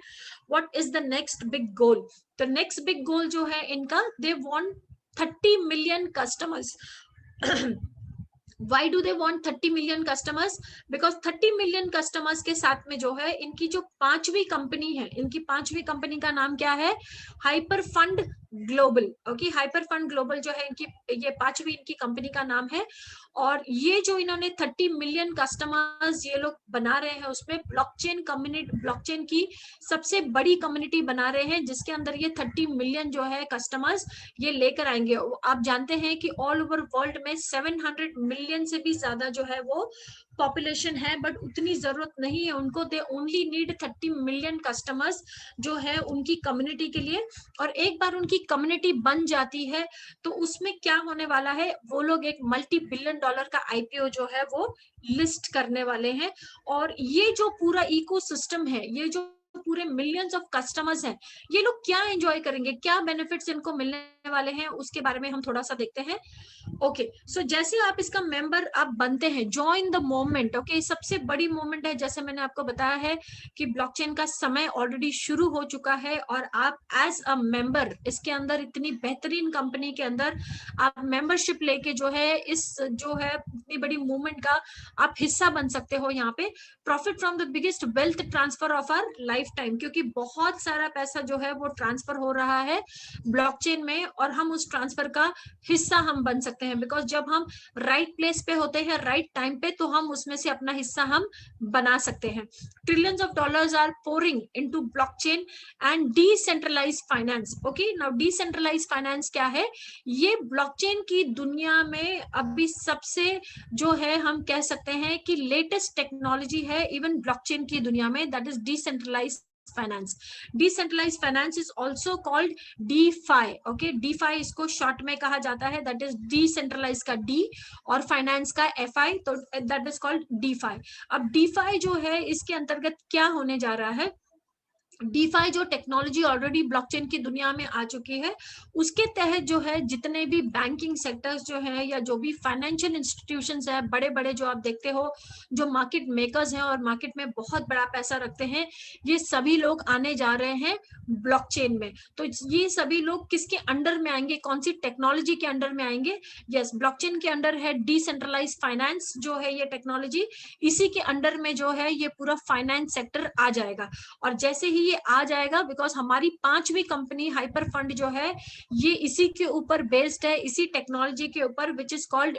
A: what is the next big goal. तो नेक्स्ट बिग गोल जो है इनका, they want 30 million customers. Why do they want 30 million customers? Because 30 million customers के साथ में जो है इनकी जो 5वीं कंपनी है, इनकी 5वीं कंपनी का नाम क्या है, hyper fund global. Okay, hyper fund global जो है इनकी, ये 5वीं इनकी कंपनी का नाम है। और ये जो इन्होंने 30 मिलियन कस्टमर्स ये लोग बना रहे हैं उसमें ब्लॉकचेन कम्युनिटी, ब्लॉकचेन की सबसे बड़ी कम्युनिटी बना रहे हैं, जिसके अंदर ये 30 मिलियन जो है कस्टमर्स ये लेकर आएंगे। आप जानते हैं कि ऑल ओवर वर्ल्ड में 700 मिलियन से भी ज्यादा जो है वो पॉपुलेशन है, बट उतनी जरूरत नहीं है उनको, they only need 30 million customers जो है उनकी कम्युनिटी के लिए। और एक बार उनकी कम्युनिटी बन जाती है तो उसमें क्या होने वाला है, वो लोग एक मल्टी बिलियन डॉलर का आईपीओ जो है वो लिस्ट करने वाले हैं। और ये जो पूरा इकोसिस्टम है, ये जो पूरे मिलियंस ऑफ कस्टमर्स हैं, ये लोग क्या एंजॉय करेंगे, क्या बेनिफिट्स इनको मिलने वाले हैं, उसके बारे में हम थोड़ा सा देखते हैं। ओके, सो जैसे आप इसका मेंबर आप बनते हैं, जॉइन द मूवमेंट। ओके, सबसे बड़ी मूवमेंट है, जैसे मैंने आपको बताया है कि ब्लॉकचेन का समय ऑलरेडी शुरू हो चुका है, और आप एज अ मेंबर इसके अंदर, इतनी बेहतरीन कंपनी के अंदर आप मेंबरशिप लेके जो है इस जो है इतनी बड़ी मूवमेंट का आप हिस्सा बन सकते हो। यहाँ पे profit from the biggest wealth transfer of our life time, क्योंकि बहुत सारा पैसा जो है वो ट्रांसफर हो रहा है ब्लॉकचेन में, और हम उस ट्रांसफर का हिस्सा हम बन सकते हैं, बिकॉज जब हम राइट प्लेस पे होते हैं राइट टाइम पे, तो हम उसमें से अपना हिस्सा हम बना सकते हैं। Trillions of dollars are pouring into blockchain and decentralised finance. Okay, now decentralised finance क्या है? ये ब्लॉकचेन की दुनिया में अभी सबसे जो है हम कह सकते हैं कि लेटेस्ट टेक्नोलॉजी है इवन ब्लॉकचेन की दुनिया में, that is decentralised finance. Decentralised finance is also called DeFi। Okay, DeFi इसको शॉर्ट में कहा जाता है, दैट इज डिसेंट्रलाइज का D और फाइनेंस का FI, तो दैट इज कॉल्ड DeFi। अब DeFi जो है इसके अंतर्गत क्या होने जा रहा है? DeFi जो टेक्नोलॉजी ऑलरेडी ब्लॉकचेन की दुनिया में आ चुकी है, उसके तहत जो है जितने भी बैंकिंग सेक्टर्स जो है या जो भी फाइनेंशियल इंस्टीट्यूशंस है, बड़े बड़े जो आप देखते हो, जो मार्केट मेकर्स हैं और मार्केट में बहुत बड़ा पैसा रखते हैं, ये सभी लोग आने जा रहे हैं ब्लॉकचेन में। तो ये सभी लोग किसके अंडर में आएंगे, कौन सी टेक्नोलॉजी के अंडर में आएंगे? यस, ब्लॉकचेन के अंडर है डिसेंट्रलाइज फाइनेंस जो है ये टेक्नोलॉजी, इसी के अंडर में जो है ये पूरा फाइनेंस सेक्टर आ जाएगा। और जैसे ही ये आ जाएगा, बिकॉज हमारी 5वीं कंपनी हाइपर फंड जो है ये इसी के ऊपर बेस्ड है, इसी टेक्नोलॉजी के ऊपर, which is called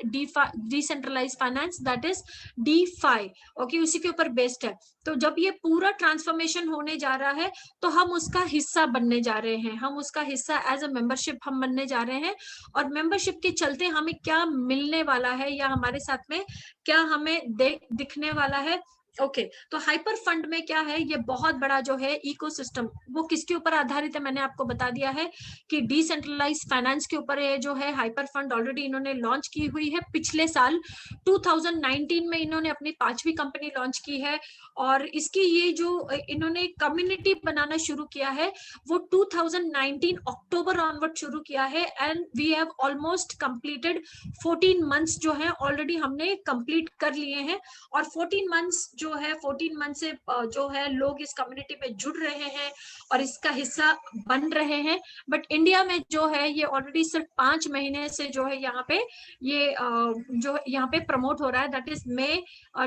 A: decentralise finance, that is DeFi। Okay, उसी के ऊपर बेस्ड है। तो जब ये पूरा ट्रांसफॉर्मेशन होने जा रहा है, तो हम उसका हिस्सा बनने जा रहे हैं, हम उसका हिस्सा एज अ मेंबरशिप हम बनने जा रहे हैं। और मेंबरशिप के चलते हमें क्या मिलने वाला है, या हमारे साथ में क्या हमें दिखने वाला है? ओके, तो हाइपर फंड में क्या है, ये बहुत बड़ा जो है इकोसिस्टम, वो किसके ऊपर आधारित है? मैंने आपको बता दिया है कि डिसेंट्रलाइज फाइनेंस के ऊपर है जो है हाइपर फंड, ऑलरेडी इन्होंने लॉन्च की हुई है पिछले साल 2019 में, इन्होंने अपनी 5वीं कंपनी लॉन्च की है। और इसकी ये जो इन्होंने कम्युनिटी बनाना शुरू किया है, वो 2019 अक्टूबर ऑनवर्ड शुरू किया है, and we have almost completed 14 months जो है ऑलरेडी हमने कंप्लीट कर लिए हैं। और 14 मंथ्स जो है, 14 मंथ से जो है लोग इस कम्युनिटी में जुड़ रहे हैं और इसका हिस्सा बन रहे हैं। बट इंडिया में जो है ये ऑलरेडी सिर्फ 5 महीने से जो है यहाँ पे ये जो यहाँ पे प्रमोट हो रहा है, that is May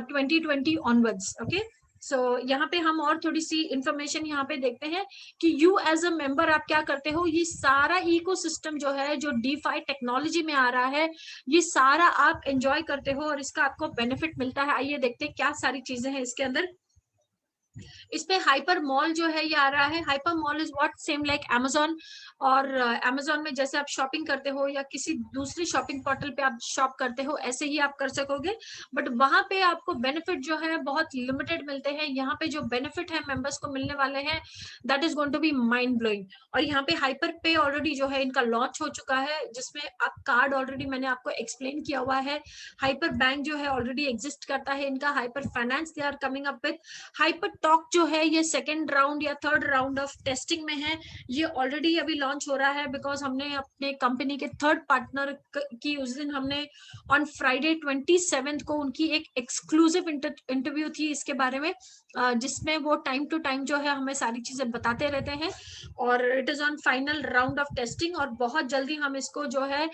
A: 2020 onwards. Okay, so यहाँ पे हम और थोड़ी सी इंफॉर्मेशन यहाँ पे देखते हैं कि यू एज अ मेंबर आप क्या करते हो। ये सारा इकोसिस्टम जो है, जो DeFi टेक्नोलॉजी में आ रहा है, ये सारा आप एंजॉय करते हो और इसका आपको बेनिफिट मिलता है। आइए देखते हैं क्या सारी चीजें हैं इसके अंदर। इस पे हाइपर मॉल जो है ये आ रहा है। Hyper mall is what same like Amazon, और Amazon में जैसे आप शॉपिंग करते हो या किसी दूसरी शॉपिंग पोर्टल पे आप शॉप करते हो, ऐसे ही आप कर सकोगे। बट वहां पे आपको बेनिफिट जो है बहुत लिमिटेड मिलते हैं। यहाँ पे जो बेनिफिट है मेंबर्स को मिलने वाले हैं, that is going to be mind blowing. और यहाँ पे हाइपर पे ऑलरेडी जो है इनका लॉन्च हो चुका है, जिसमें आप कार्ड ऑलरेडी मैंने आपको एक्सप्लेन किया हुआ है। हाइपर बैंक जो है ऑलरेडी एग्जिस्ट करता है इनका। Hyper finance they are coming up with. Hyper talk जो है ये सेकेंड राउंड या थर्ड राउंड ऑफ टेस्टिंग में है, ये ऑलरेडी अभी लॉन्च हो रहा है, बिकॉज हमने अपने कंपनी के थर्ड पार्टनर की उस दिन हमने ऑन फ्राइडे 27 को उनकी एक एक्सक्लूसिव इंटरव्यू थी इसके बारे में, जिसमें वो टाइम टू टाइम जो है हमें सारी चीजें बताते रहते हैं। और it is on final round of testing, और बहुत जल्दी हम इसको जो है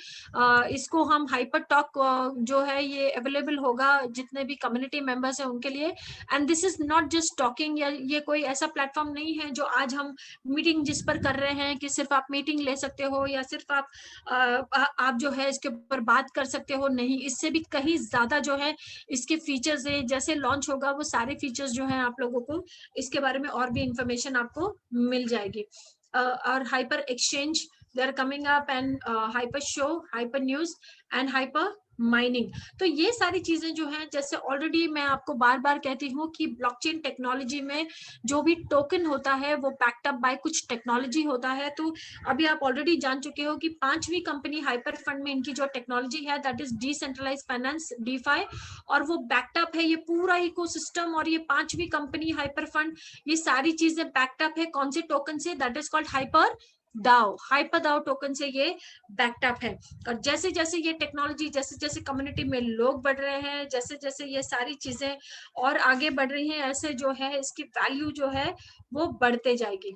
A: इसको हम हाइपर टॉक जो है ये अवेलेबल होगा जितने भी कम्युनिटी मेंबर्स हैं उनके लिए। And this is not just talking, या ये कोई ऐसा प्लेटफॉर्म नहीं है जो आज हम मीटिंग जिस पर कर रहे हैं कि सिर्फ आप मीटिंग ले सकते हो या सिर्फ आप जो है इसके ऊपर बात कर सकते हो। नहीं, इससे भी कहीं ज्यादा जो है इसके फीचर्स है। जैसे लॉन्च होगा वो सारे फीचर्स जो है आप लोगों को इसके बारे में और भी इंफॉर्मेशन आपको मिल जाएगी। और hyper exchange, they are coming up, and hyper show, hyper news and hyper mining. तो ये सारी चीजें जो हैं, जैसे ऑलरेडी मैं आपको बार बार कहती हूँ कि ब्लॉकचेन टेक्नोलॉजी में जो भी टोकन होता है वो बैक्ड अप बाय कुछ टेक्नोलॉजी होता है। तो अभी आप ऑलरेडी जान चुके हो कि 5वीं कंपनी हाइपर फंड में इनकी जो टेक्नोलॉजी है that is decentralise finance, DeFi, और वो बैक्ड अप है ये पूरा इकोसिस्टम, और ये 5वीं कंपनी हाइपर फंड, ये सारी चीजें बैक्ड अप है कौन से टोकन से, दैट इज कॉल्ड हाइपर दाओ। हाइपर दाओ टोकन से ये बैक्ड अप है। और जैसे जैसे ये टेक्नोलॉजी, जैसे जैसे कम्युनिटी में लोग बढ़ रहे हैं, जैसे जैसे ये सारी चीजें और आगे बढ़ रही हैं, ऐसे जो है इसकी वैल्यू जो है वो बढ़ते जाएगी।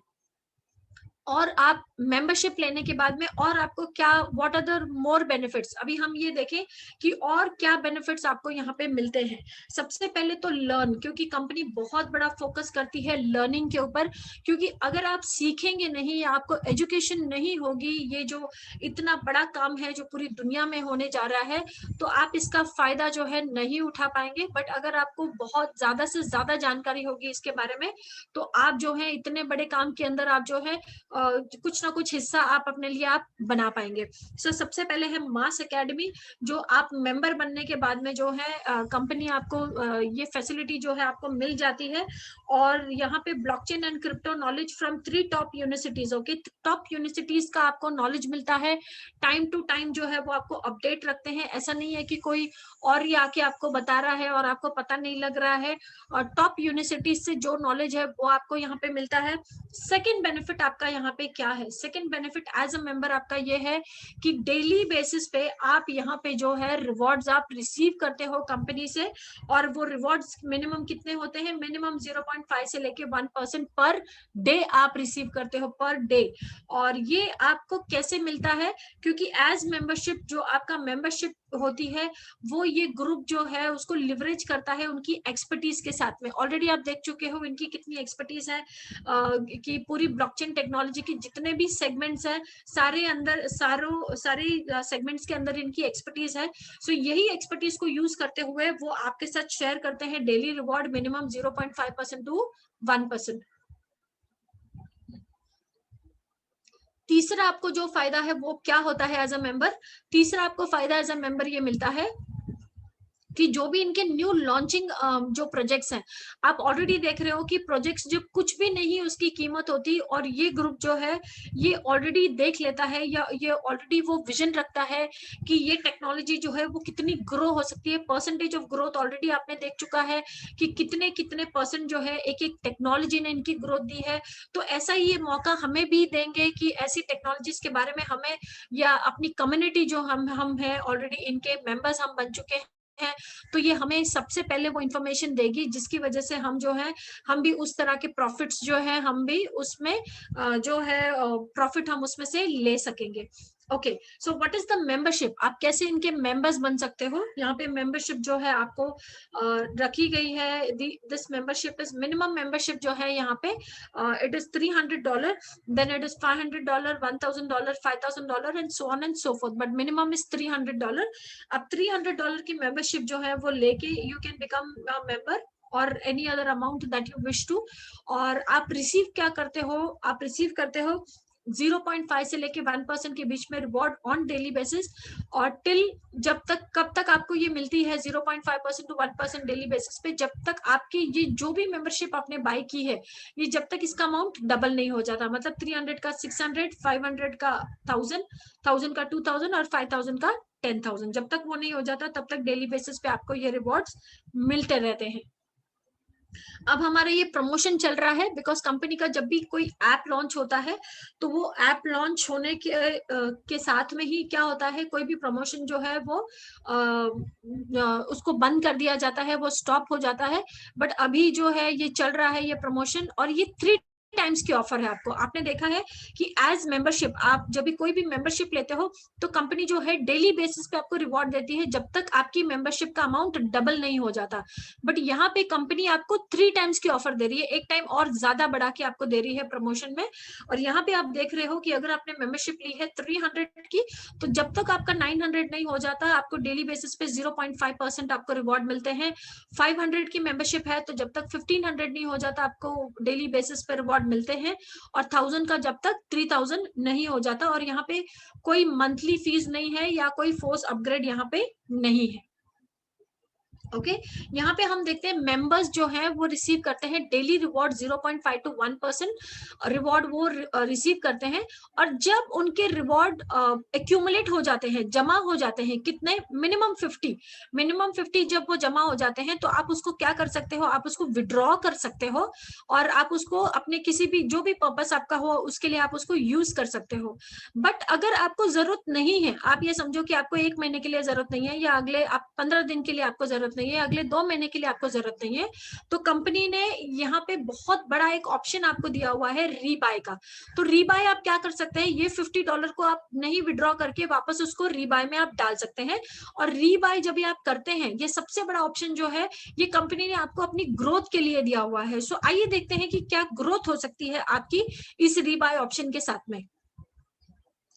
A: और आप मेंबरशिप लेने के बाद में और आपको क्या, what are the more benefits, अभी हम ये देखें कि और क्या बेनिफिट्स आपको यहाँ पे मिलते हैं। सबसे पहले तो लर्न, क्योंकि कंपनी बहुत बड़ा फोकस करती है लर्निंग के ऊपर, क्योंकि अगर आप सीखेंगे नहीं या आपको एजुकेशन नहीं होगी, ये जो इतना बड़ा काम है जो पूरी दुनिया में होने जा रहा है, तो आप इसका फायदा जो है नहीं उठा पाएंगे। बट अगर आपको बहुत ज्यादा से ज्यादा जानकारी होगी इसके बारे में, तो आप जो है इतने बड़े काम के अंदर आप जो है कुछ ना कुछ हिस्सा आप अपने लिए आप बना पाएंगे। सबसे पहले है मास एकेडमी, जो आप मेंबर बनने के बाद में जो है कंपनी आपको ये फैसिलिटी जो है आपको मिल जाती है। और यहाँ पे blockchain and crypto knowledge from 3 top universities, okay, top universities का आपको नॉलेज मिलता है। टाइम टू टाइम जो है वो आपको अपडेट रखते हैं, ऐसा नहीं है कि कोई और ही आके आपको बता रहा है और आपको पता नहीं लग रहा है। और टॉप यूनिवर्सिटीज से जो नॉलेज है वो आपको यहाँ पे मिलता है। सेकेंड बेनिफिट आपका यहाँ पे क्या है, second benefit as a member आपका ये है कि डेली बेसिस पे आप यहाँ पे जो है रिवॉर्ड्स आप रिसीव करते हो कंपनी से। और वो रिवॉर्ड्स मिनिमम कितने होते हैं, मिनिमम 0.5 से लेके 1% पर डे आप रिसीव करते हो, पर डे। और ये आपको कैसे मिलता है, क्योंकि एज मेंबरशिप जो आपका मेंबरशिप होती है वो ये ग्रुप जो है उसको लिवरेज करता है उनकी एक्सपर्टीज के साथ में। ऑलरेडी आप देख चुके हो इनकी कितनी एक्सपर्टीज है कि पूरी ब्लॉकचेन टेक्नोलॉजी की जितने भी सेगमेंट्स हैं सारे अंदर सारे सेगमेंट्स के अंदर इनकी एक्सपर्टीज है। सो यही एक्सपर्टीज को यूज करते हुए वो आपके साथ शेयर करते हैं डेली रिवॉर्ड मिनिमम 0.5% टू 1%। तीसरा आपको जो फायदा है वो क्या होता है एज अ मेंबर, तीसरा आपको फायदा एज अ मेंबर ये मिलता है कि जो भी इनके न्यू लॉन्चिंग जो प्रोजेक्ट्स हैं, आप ऑलरेडी देख रहे हो कि प्रोजेक्ट्स जो कुछ भी नहीं उसकी कीमत होती, और ये ग्रुप जो है ये ऑलरेडी देख लेता है या ये ऑलरेडी वो विजन रखता है कि ये टेक्नोलॉजी जो है वो कितनी ग्रो हो सकती है। परसेंटेज ऑफ ग्रोथ ऑलरेडी आपने देख चुका है कि कितने कितने परसेंट जो है एक एक टेक्नोलॉजी ने इनकी ग्रोथ दी है। तो ऐसा ही ये मौका हमें भी देंगे कि ऐसी टेक्नोलॉजीज के बारे में हमें, या अपनी कम्युनिटी जो हम है ऑलरेडी इनके मेंबर्स हम बन चुके हैं, तो ये हमें सबसे पहले वो इंफॉर्मेशन देगी जिसकी वजह से हम जो है हम भी उस तरह के प्रॉफिट्स जो है हम भी उसमें जो है प्रॉफिट हम उसमें से ले सकेंगे। Okay, so what is the membership, आप कैसे इनके मेंबर्स बन सकते हो। यहाँ पे मेंबरशिप जो है आपको रखी गई है। This membership is minimum membership जो है यहाँ पे it is $300, then it is $500, $1,000, $5,000 and so on and so forth, but minimum is $300। अब $300 की मेंबरशिप जो है वो लेके you can become a member or any other amount that you wish to. और आप रिसीव क्या करते हो, आप रिसीव करते हो 0.5 से लेके 1% के बीच में रिवॉर्ड ऑन डेली बेसिस। और टिल जब तक, कब तक आपको ये मिलती है 0.5% टू 1% डेली बेसिस पे, जब तक आपकी ये जो भी मेंबरशिप आपने बाय की है ये जब तक इसका अमाउंट डबल नहीं हो जाता। मतलब 300 का 600, 500 का 1000, 1000 का 2000 और 5000 का 10,000, जब तक वो नहीं हो जाता तब तक डेली बेसिस पे आपको ये रिवॉर्ड्स मिलते रहते हैं। अब हमारा ये प्रमोशन चल रहा है बिकॉज कंपनी का जब भी कोई ऐप लॉन्च होता है तो वो ऐप लॉन्च होने के साथ में ही क्या होता है, कोई भी प्रमोशन जो है वो उसको बंद कर दिया जाता है, वो स्टॉप हो जाता है। बट अभी जो है ये चल रहा है ये प्रमोशन, और ये 3 टाइम्स की ऑफर है आपको। आपने देखा है कि एज मेंबरशिप आप जब भी कोई भी मेंबरशिप लेते हो तो कंपनी जो है डेली बेसिस पे आपको रिवॉर्ड देती है जब तक आपकी मेंबरशिप का अमाउंट डबल नहीं हो जाता। बट यहाँ पे कंपनी आपको 3 टाइम्स की ऑफर दे रही है, एक टाइम और ज्यादा बढ़ा के आपको दे रही है प्रमोशन में। और यहाँ पे आप देख रहे हो कि अगर आपने मेंबरशिप ली है 300 की, तो जब तक आपका 900 नहीं हो जाता आपको डेली बेसिस पे 0.5% आपको रिवॉर्ड मिलते हैं। 500 की मेंबरशिप है तो जब तक 1500 नहीं हो जाता आपको डेली बेसिस पे रिवॉर्ड रिवॉर्ड मिलते हैं, और 1000 का जब तक 3000 नहीं हो जाता, और यहाँ पे कोई मंथली फीस नहीं है या कोई फोर्स अपग्रेड यहाँ पे नहीं है। ओके यहाँ पे हम देखते हैं मेंबर्स जो है वो रिसीव करते हैं डेली रिवॉर्ड 0.5 to 1% रिवॉर्ड वो रिसीव करते हैं, और जब उनके रिवॉर्ड एक्यूमुलेट हो जाते हैं, जमा हो जाते हैं, कितने, मिनिमम 50 जब वो जमा हो जाते हैं तो आप उसको क्या कर सकते हो, आप उसको विड्रॉ कर सकते हो, और आप उसको अपने किसी भी जो भी पर्पस आपका हो उसके लिए आप उसको यूज कर सकते हो। बट अगर आपको जरूरत नहीं है, आप ये समझो कि आपको 1 महीने के लिए जरूरत नहीं है, या अगले आप 15 दिन के लिए आपको जरूरत नहीं है, अगले 2 महीने के लिए आपको जरूरत नहीं है, तो कंपनी ने यहाँ पे बहुत बड़ा एक ऑप्शन आपको दिया हुआ है रीबाय का। तो रीबाय आप क्या कर सकते हैं, ये $50 को आप नहीं विड्रॉ करके वापस उसको रीबाय में आप डाल सकते हैं, और रीबाय जब भी आप करते हैं, ये सबसे बड़ा ऑप्शन जो है ये कंपनी ने आपको अपनी ग्रोथ के लिए दिया हुआ है। सो आइए देखते हैं कि क्या ग्रोथ हो सकती है आपकी इस रीबाय ऑप्शन के साथ में।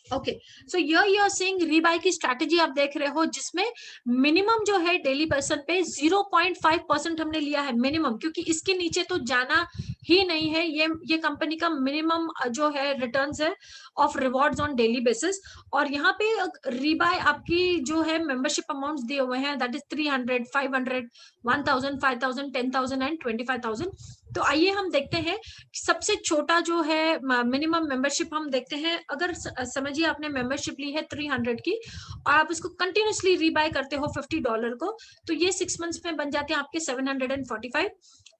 A: Okay so you are saying rebuy की स्ट्रैटेजी आप देख रहे हो, जिसमें मिनिमम जो है डेली पर्सन पे 0.5% हमने लिया है मिनिमम, क्योंकि इसके नीचे तो जाना ही नहीं है। ये कंपनी का मिनिमम जो है रिटर्न्स है of rewards on daily basis. और यहाँ पे रीबाय आपकी जो है मेंबरशिप अमाउंट्स दिए हुए हैं, दैट इज 300, 500, 1000, 5000, 10,000 एंड 25,000। तो आइए हम देखते हैं सबसे छोटा जो है मिनिमम मेंबरशिप हम देखते हैं। अगर समझिए आपने मेंबरशिप ली है 300 की, और आप इसको कंटिन्यूसली रीबाय करते हो $50 को, तो ये 6 मंथ्स में बन जाते हैं आपके 745,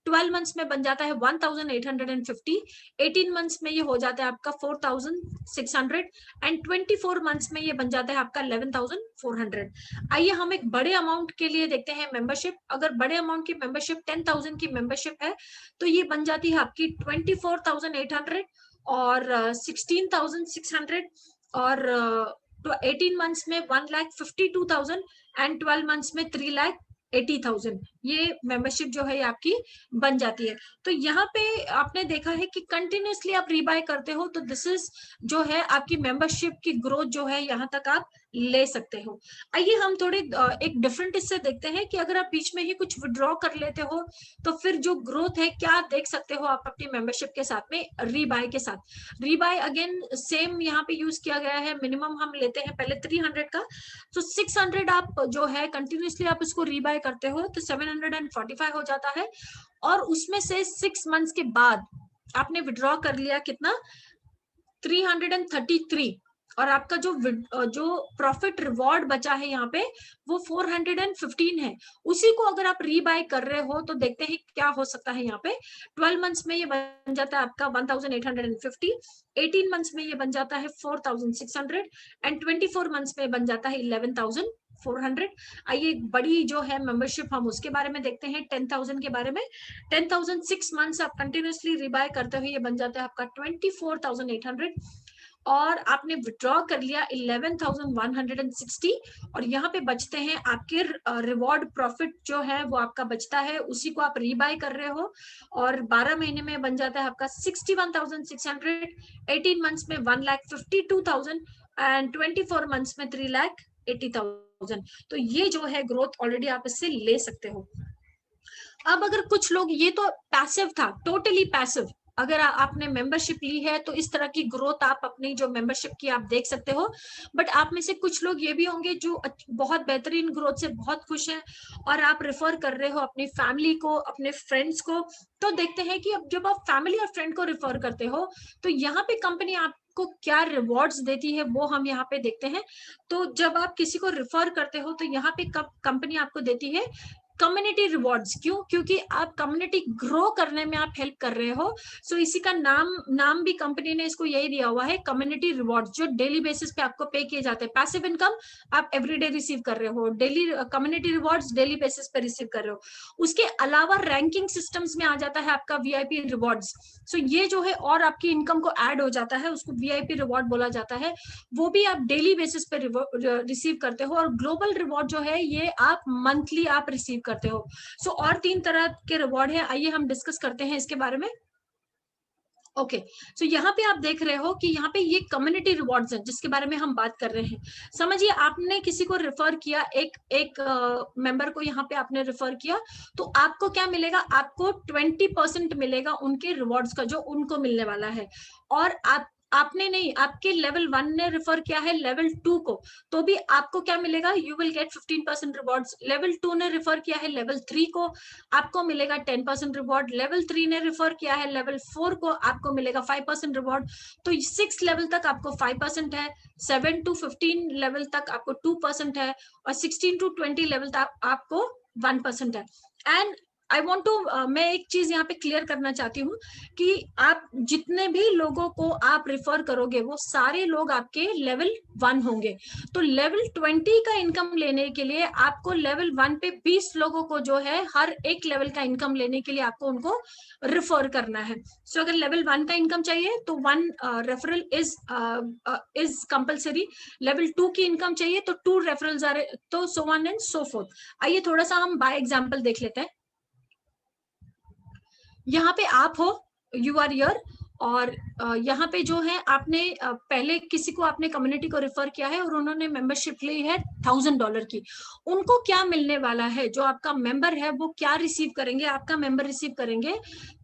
A: 12 मंथ्स में बन जाता है 1850, 18 मंथ्स में ये हो जाता है आपका 4600, एंड 24 मंथ्स में ये बन जाता है आपका 11,400। आइए हम एक बड़े अमाउंट के लिए देखते हैं मेंबरशिप। अगर बड़े अमाउंट की मेंबरशिप 10,000 की मेंबरशिप है तो ये बन जाती है आपकी 24,800 और 16,600, और 18 मंथ्स में 1,52,000 एंड 12 मंथ्स में 3,80,000। ये मेंबरशिप जो है आपकी बन जाती है। तो यहाँ पे आपने देखा है कि कंटिन्यूसली आप रीबाय करते हो, तो दिस इज जो है आपकी मेंबरशिप की ग्रोथ जो है यहाँ तक आप ले सकते हो। आइए हम थोड़े एक डिफरेंट इससे देखते हैं कि अगर आप बीच में ही कुछ विड्रॉ कर लेते हो तो फिर जो ग्रोथ है क्या देख सकते हो आप अपनी मेंबरशिप के साथ में रीबाय के साथ। रीबाय अगेन सेम यहाँ पे यूज किया गया है। मिनिमम हम लेते हैं पहले 300 का, तो 600 आप जो है कंटिन्यूसली आप इसको रीबाय करते हो तो 745 हो जाता है, और उसमें से 6 मंथ्स के बाद आपने विड्रॉ कर लिया कितना, 333, और आपका जो प्रॉफिट रिवॉर्ड बचा है यहाँ पे वो 415 है। उसी को अगर आप रीबाय कर रहे हो तो देखते हैं क्या हो सकता है। यहाँ पे 12 मंथ्स में ये बन जाता है आपका 1850, 18 मंथ्स में ये बन जाता है 4600, एंड 24 मंथ्स में बन जाता है 11,400। आइए बड़ी जो है मेंबरशिप हम उसके बारे में देखते हैं, 10,000 के बारे में। 10,000 6 मंथ्स आप कंटिन्यूसली रीबाय करते हुए ये बन जाता है आपका 24,800, और आपने विड्रॉ कर लिया 11,160, और यहाँ पे बचते हैं आपके रिवॉर्ड प्रॉफिट जो है वो आपका बचता है, उसी को आप रीबाय कर रहे हो, और 12 महीने में बन जाता है आपका 61,600, 18 मंथ्स में 1,52,000 एंड 24 मंथ्स में 3,80,000। तो ये जो है ग्रोथ ऑलरेडी आप इससे ले सकते हो। अब अगर कुछ लोग, ये तो पैसिव था, टोटली पैसिव, अगर आपने मेंबरशिप ली है तो इस तरह की ग्रोथ आप अपनी जो मेंबरशिप की आप देख सकते हो। बट आप में से कुछ लोग ये भी होंगे जो बहुत बेहतरीन ग्रोथ से बहुत खुश हैं, और आप रेफर कर रहे हो अपनी फैमिली को, अपने फ्रेंड्स को। तो देखते हैं कि अब जब आप फैमिली और फ्रेंड को रेफर करते हो तो यहाँ पे कंपनी आपको क्या रिवॉर्ड्स देती है वो हम यहाँ पे देखते हैं। तो जब आप किसी को रेफर करते हो तो यहाँ पे कंपनी आपको देती है कम्युनिटी रिवॉर्ड्स। क्यों? क्योंकि आप कम्युनिटी ग्रो करने में आप हेल्प कर रहे हो। सो इसी का नाम भी कंपनी ने इसको यही दिया हुआ है, कम्युनिटी रिवॉर्ड्स, जो डेली बेसिस पे आपको पे किए जाते हैं। पैसिव इनकम आप एवरीडे रिसीव कर रहे हो, daily community rewards daily basis पे रिसीव कर रहे हो। उसके अलावा रैंकिंग सिस्टम्स में आ जाता है आपका वीआईपी रिवॉर्ड्स। सो ये जो है और आपकी इनकम को ऐड हो जाता है, उसको वीआईपी रिवॉर्ड बोला जाता है। वो भी आप डेली बेसिस पे रिसीव करते हो, और ग्लोबल रिवॉर्ड जो है ये आप मंथली आप रिसीव करते हो। सो और 3 तरह के रिवॉर्ड है, आइए हम डिस्कस करते हैं इसके बारे में। ओके, सो यहाँ पे आप देख रहे हो कि यहाँ पे ये कम्युनिटी रिवॉर्ड्स हैं जिसके बारे में हम बात कर रहे हैं। समझिए आपने किसी को रेफर किया, एक मेंबर को यहाँ पे आपने रेफर किया, तो आपको क्या मिलेगा, आपको 20% मिलेगा उनके रिवॉर्ड्स का जो उनको मिलने वाला है। और आपने नहीं, आपके लेवल 1 ने रेफर किया है लेवल 2 को, तो भी आपको क्या मिलेगा, you will get 15% rewards. Level 2 ने रेफर किया है लेवल 3 को, आपको मिलेगा 10% रिवॉर्ड। लेवल 3 ने रेफर किया है लेवल 4 को, आपको मिलेगा 5% रिवॉर्ड। तो 6 लेवल तक आपको 5% है, 7 to 15 लेवल तक आपको 2% है, और 16 to 20 लेवल तक आपको 1% है। एंड आई वॉन्ट टू, मैं एक चीज यहाँ पे क्लियर करना चाहती हूँ कि आप जितने भी लोगों को आप रिफर करोगे वो सारे लोग आपके लेवल 1 होंगे। तो लेवल 20 का इनकम लेने के लिए आपको लेवल 1 पे 20 लोगों को जो है हर एक लेवल का इनकम लेने के लिए आपको उनको रिफर करना है। सो अगर लेवल 1 का इनकम चाहिए तो 1 रेफरल इज कंपलसरी। लेवल 2 की इनकम चाहिए तो 2 रेफरल्स आर, तो so on and so fourth. आइए थोड़ा सा हम बाय एग्जांपल देख लेते हैं। यहाँ पे आप हो, यू आर यर, और यहाँ पे जो है आपने पहले किसी को आपने कम्युनिटी को रेफर किया है और उन्होंने मेंबरशिप ली है $1000 की। उनको क्या मिलने वाला है, जो आपका मेंबर है वो क्या रिसीव करेंगे, आपका मेंबर रिसीव करेंगे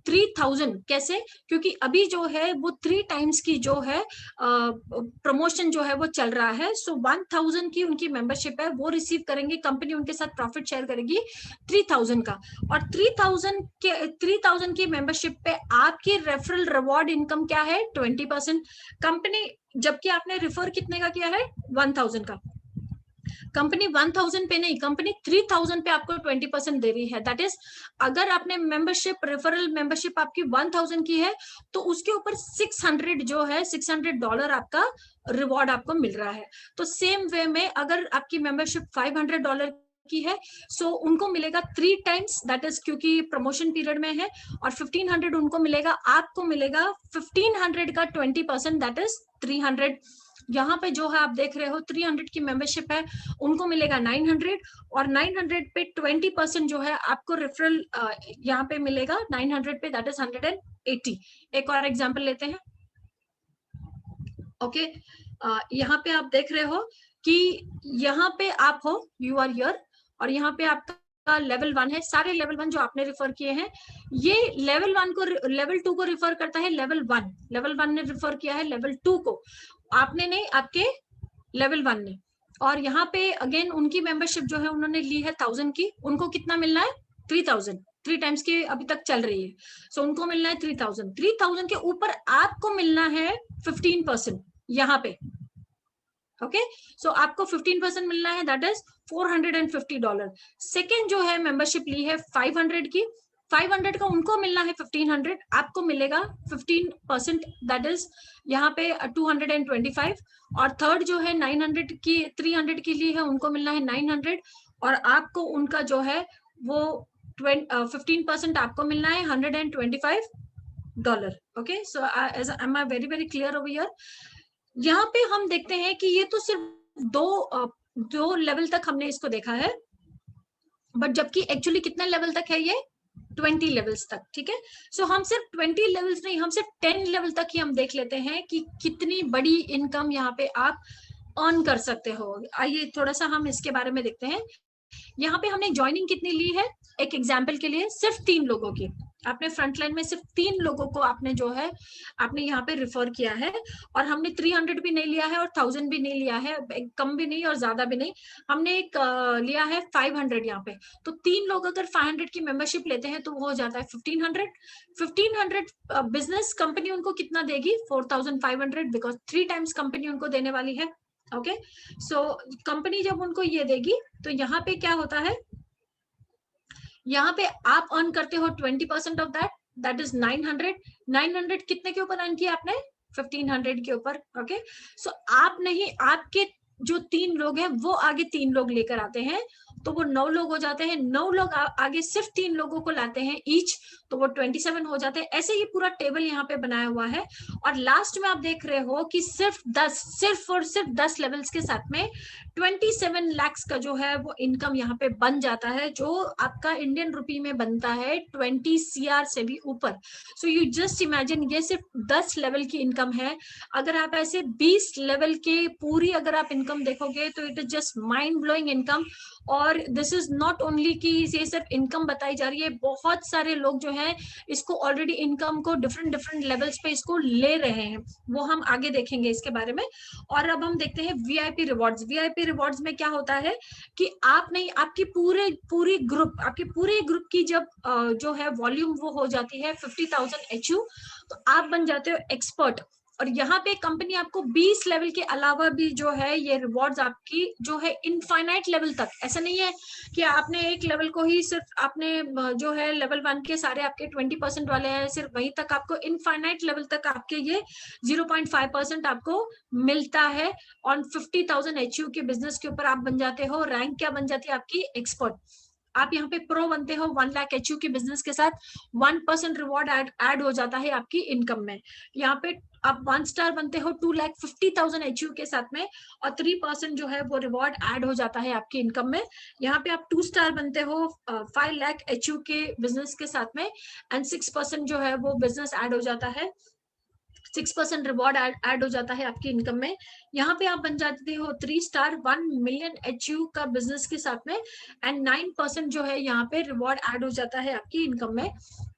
A: 3000। कैसे, क्योंकि अभी जो है वो 3 टाइम्स की जो है प्रमोशन जो है वो चल रहा है। सो 1000 की उनकी मेंबरशिप है, वो रिसीव करेंगे, कंपनी उनके साथ प्रॉफिट शेयर करेगी 3000 का। और 3000 की मेंबरशिप पे आपकी रेफरल रिवॉर्ड इनकम क्या है, 20%। कंपनी, जबकि आपने रिफर कितने का किया है, 1000 का, कंपनी 1000 पे नहीं, कंपनी 3000 पे आपको 20% दे रही है। दैट इज, अगर आपने मेंबरशिप, रेफरल मेंबरशिप आपकी 1000 की है तो उसके ऊपर 600 जो है, $600 आपका रिवॉर्ड आपको मिल रहा है। तो सेम वे में अगर आपकी मेंबरशिप $500 की है, सो उनको मिलेगा 3 टाइम्स, दैट इज क्योंकि प्रमोशन पीरियड में है, और 1500 उनको मिलेगा, आपको मिलेगा 1500 का 20%, दैट इज 300। यहाँ पे जो है आप देख रहे हो 300 की मेंबरशिप है, उनको मिलेगा 900, और 900 पे 20% जो है आपको रेफरल यहाँ पे मिलेगा 900 पे, दैट इज 180। एक और एग्जांपल लेते हैं। ओके, यहाँ पे आप देख रहे हो कि यहाँ पे आप हो, यू आर हियर, और यहाँ पे आपका लेवल 1 है। सारे लेवल 1 जो आपने रिफर किए हैं, ये लेवल 1 को, लेवल 2 को रिफर करता है लेवल 1। लेवल 1 ने रिफर किया है लेवल 2 को, आपने नहीं, आपके लेवल 1 ने। और यहाँ पे अगेन उनकी मेंबरशिप जो है उन्होंने ली है 1000 की, उनको कितना मिलना है, 3000, 3 टाइम्स की अभी तक चल रही है। सो उनको मिलना है 3000। 3000 के ऊपर आपको मिलना है 15% यहाँ पे। ओके, सो आपको 15% मिलना है, दैट इज $450। सेकेंड जो है मेंबरशिप ली है 500 की, 500 का उनको मिलना है 1500, आपको मिलेगा 15%, दैट इज यहाँ पे 225। और थर्ड जो है 900 की, 300 की ली है, उनको मिलना है 900, और आपको उनका जो है वो 15% आपको मिलना है $125। Okay, so am I very very clear over here. यहाँ पे हम देखते हैं कि ये तो सिर्फ दो लेवल तक हमने इसको देखा है, बट जबकि एक्चुअली कितने लेवल तक है ये, 20 लेवल्स तक। ठीक है, सो हम सिर्फ 20 लेवल्स नहीं, हम सिर्फ 10 लेवल तक ही हम देख लेते हैं कि कितनी बड़ी इनकम यहाँ पे आप अर्न कर सकते हो। आइए थोड़ा सा हम इसके बारे में देखते हैं। यहाँ पे हमने ज्वाइनिंग कितनी ली है, एक एग्जाम्पल के लिए सिर्फ 3 लोगों की, आपने फ्रंटलाइन में सिर्फ 3 लोगों को आपने जो है आपने यहाँ पे रिफर किया है, और हमने 300 भी नहीं लिया है और 1000 भी नहीं लिया है, कम भी नहीं और ज्यादा भी नहीं, हमने एक लिया है 500 यहाँ पे। तो 3 लोग अगर 500 की मेंबरशिप लेते हैं तो वो हो जाता है 1500। बिजनेस कंपनी उनको कितना देगी, 4500, बिकॉज 3 टाइम्स कंपनी उनको देने वाली है। ओके, सो कंपनी जब उनको ये देगी तो यहाँ पे क्या होता है, यहाँ पे आप अर्न करते हो 20% ऑफ दैट, दैट इज 900। 900 कितने के ऊपर अर्न किया आपने, 1500 के ऊपर। ओके, सो आप नहीं, आपके जो 3 लोग हैं वो आगे 3 लोग लेकर आते हैं, तो वो 9 लोग हो जाते हैं। 9 लोग आगे सिर्फ 3 लोगों को लाते हैं ईच, तो वो 27 हो जाते हैं। ऐसे ये पूरा टेबल यहाँ पे बनाया हुआ है, और लास्ट में आप देख रहे हो कि सिर्फ और सिर्फ 10 लेवल्स के साथ में 27 lakhs का जो है वो इनकम यहाँ पे बन जाता है, जो आपका इंडियन रुपी में बनता है 20 CR से भी ऊपर। सो यू जस्ट इमेजिन, ये सिर्फ 10 लेवल की इनकम है। अगर आप ऐसे 20 लेवल के पूरी अगर आप इनकम देखोगे तो it is just mind blowing income. और दिस इज नॉट ओनली कि ये सिर्फ इनकम बताई जा रही है, बहुत सारे लोग जो हैं इसको ऑलरेडी इनकम को डिफरेंट डिफरेंट लेवल्स पे इसको ले रहे हैं, वो हम आगे देखेंगे इसके बारे में। और अब हम देखते हैं वीआईपी रिवॉर्ड्स। वीआईपी रिवॉर्ड्स में क्या होता है कि आप नहीं, आपकी पूरी ग्रुप, आपके पूरे ग्रुप की जब जो है वॉल्यूम वो हो जाती है 50,000 HU, तो आप बन जाते हो एक्सपर्ट। और यहाँ पे कंपनी आपको 20 लेवल के अलावा भी जो है ये रिवॉर्ड्स आपकी जो है इनफाइनाइट लेवल तक, ऐसा नहीं है कि आपने एक लेवल को ही सिर्फ आपने जो है लेवल 1 के सारे आपके 20% वाले हैं, सिर्फ वहीं तक आपको इनफाइनाइट लेवल तक आपके ये 0.5% आपको मिलता है। ऑन 50,000 HU के बिजनेस के ऊपर आप बन जाते हो, रैंक क्या बन जाती है आपकी, एक्सपर्ट। आप यहाँ पे प्रो बनते हो 1 लाख HU के बिजनेस के साथ, 1% रिवॉर्ड ऐड हो जाता है आपकी इनकम में। यहाँ पे आप 1 स्टार बनते हो 2,50,000 HU के साथ में, और 3% जो है वो रिवॉर्ड ऐड हो जाता है आपकी इनकम में। यहाँ पे आप 2 स्टार बनते हो 5 लाख HU के बिजनेस के साथ में, एंड 6% जो है वो बिजनेस ऐड हो जाता है, 6% रिवॉर्ड ऐड हो जाता है आपकी इनकम में। यहाँ पे आप बन जाते हो 3 स्टार 1 मिलियन HU का बिजनेस के साथ में, एंड 9% जो है यहाँ पे रिवॉर्ड ऐड हो जाता है आपकी इनकम में।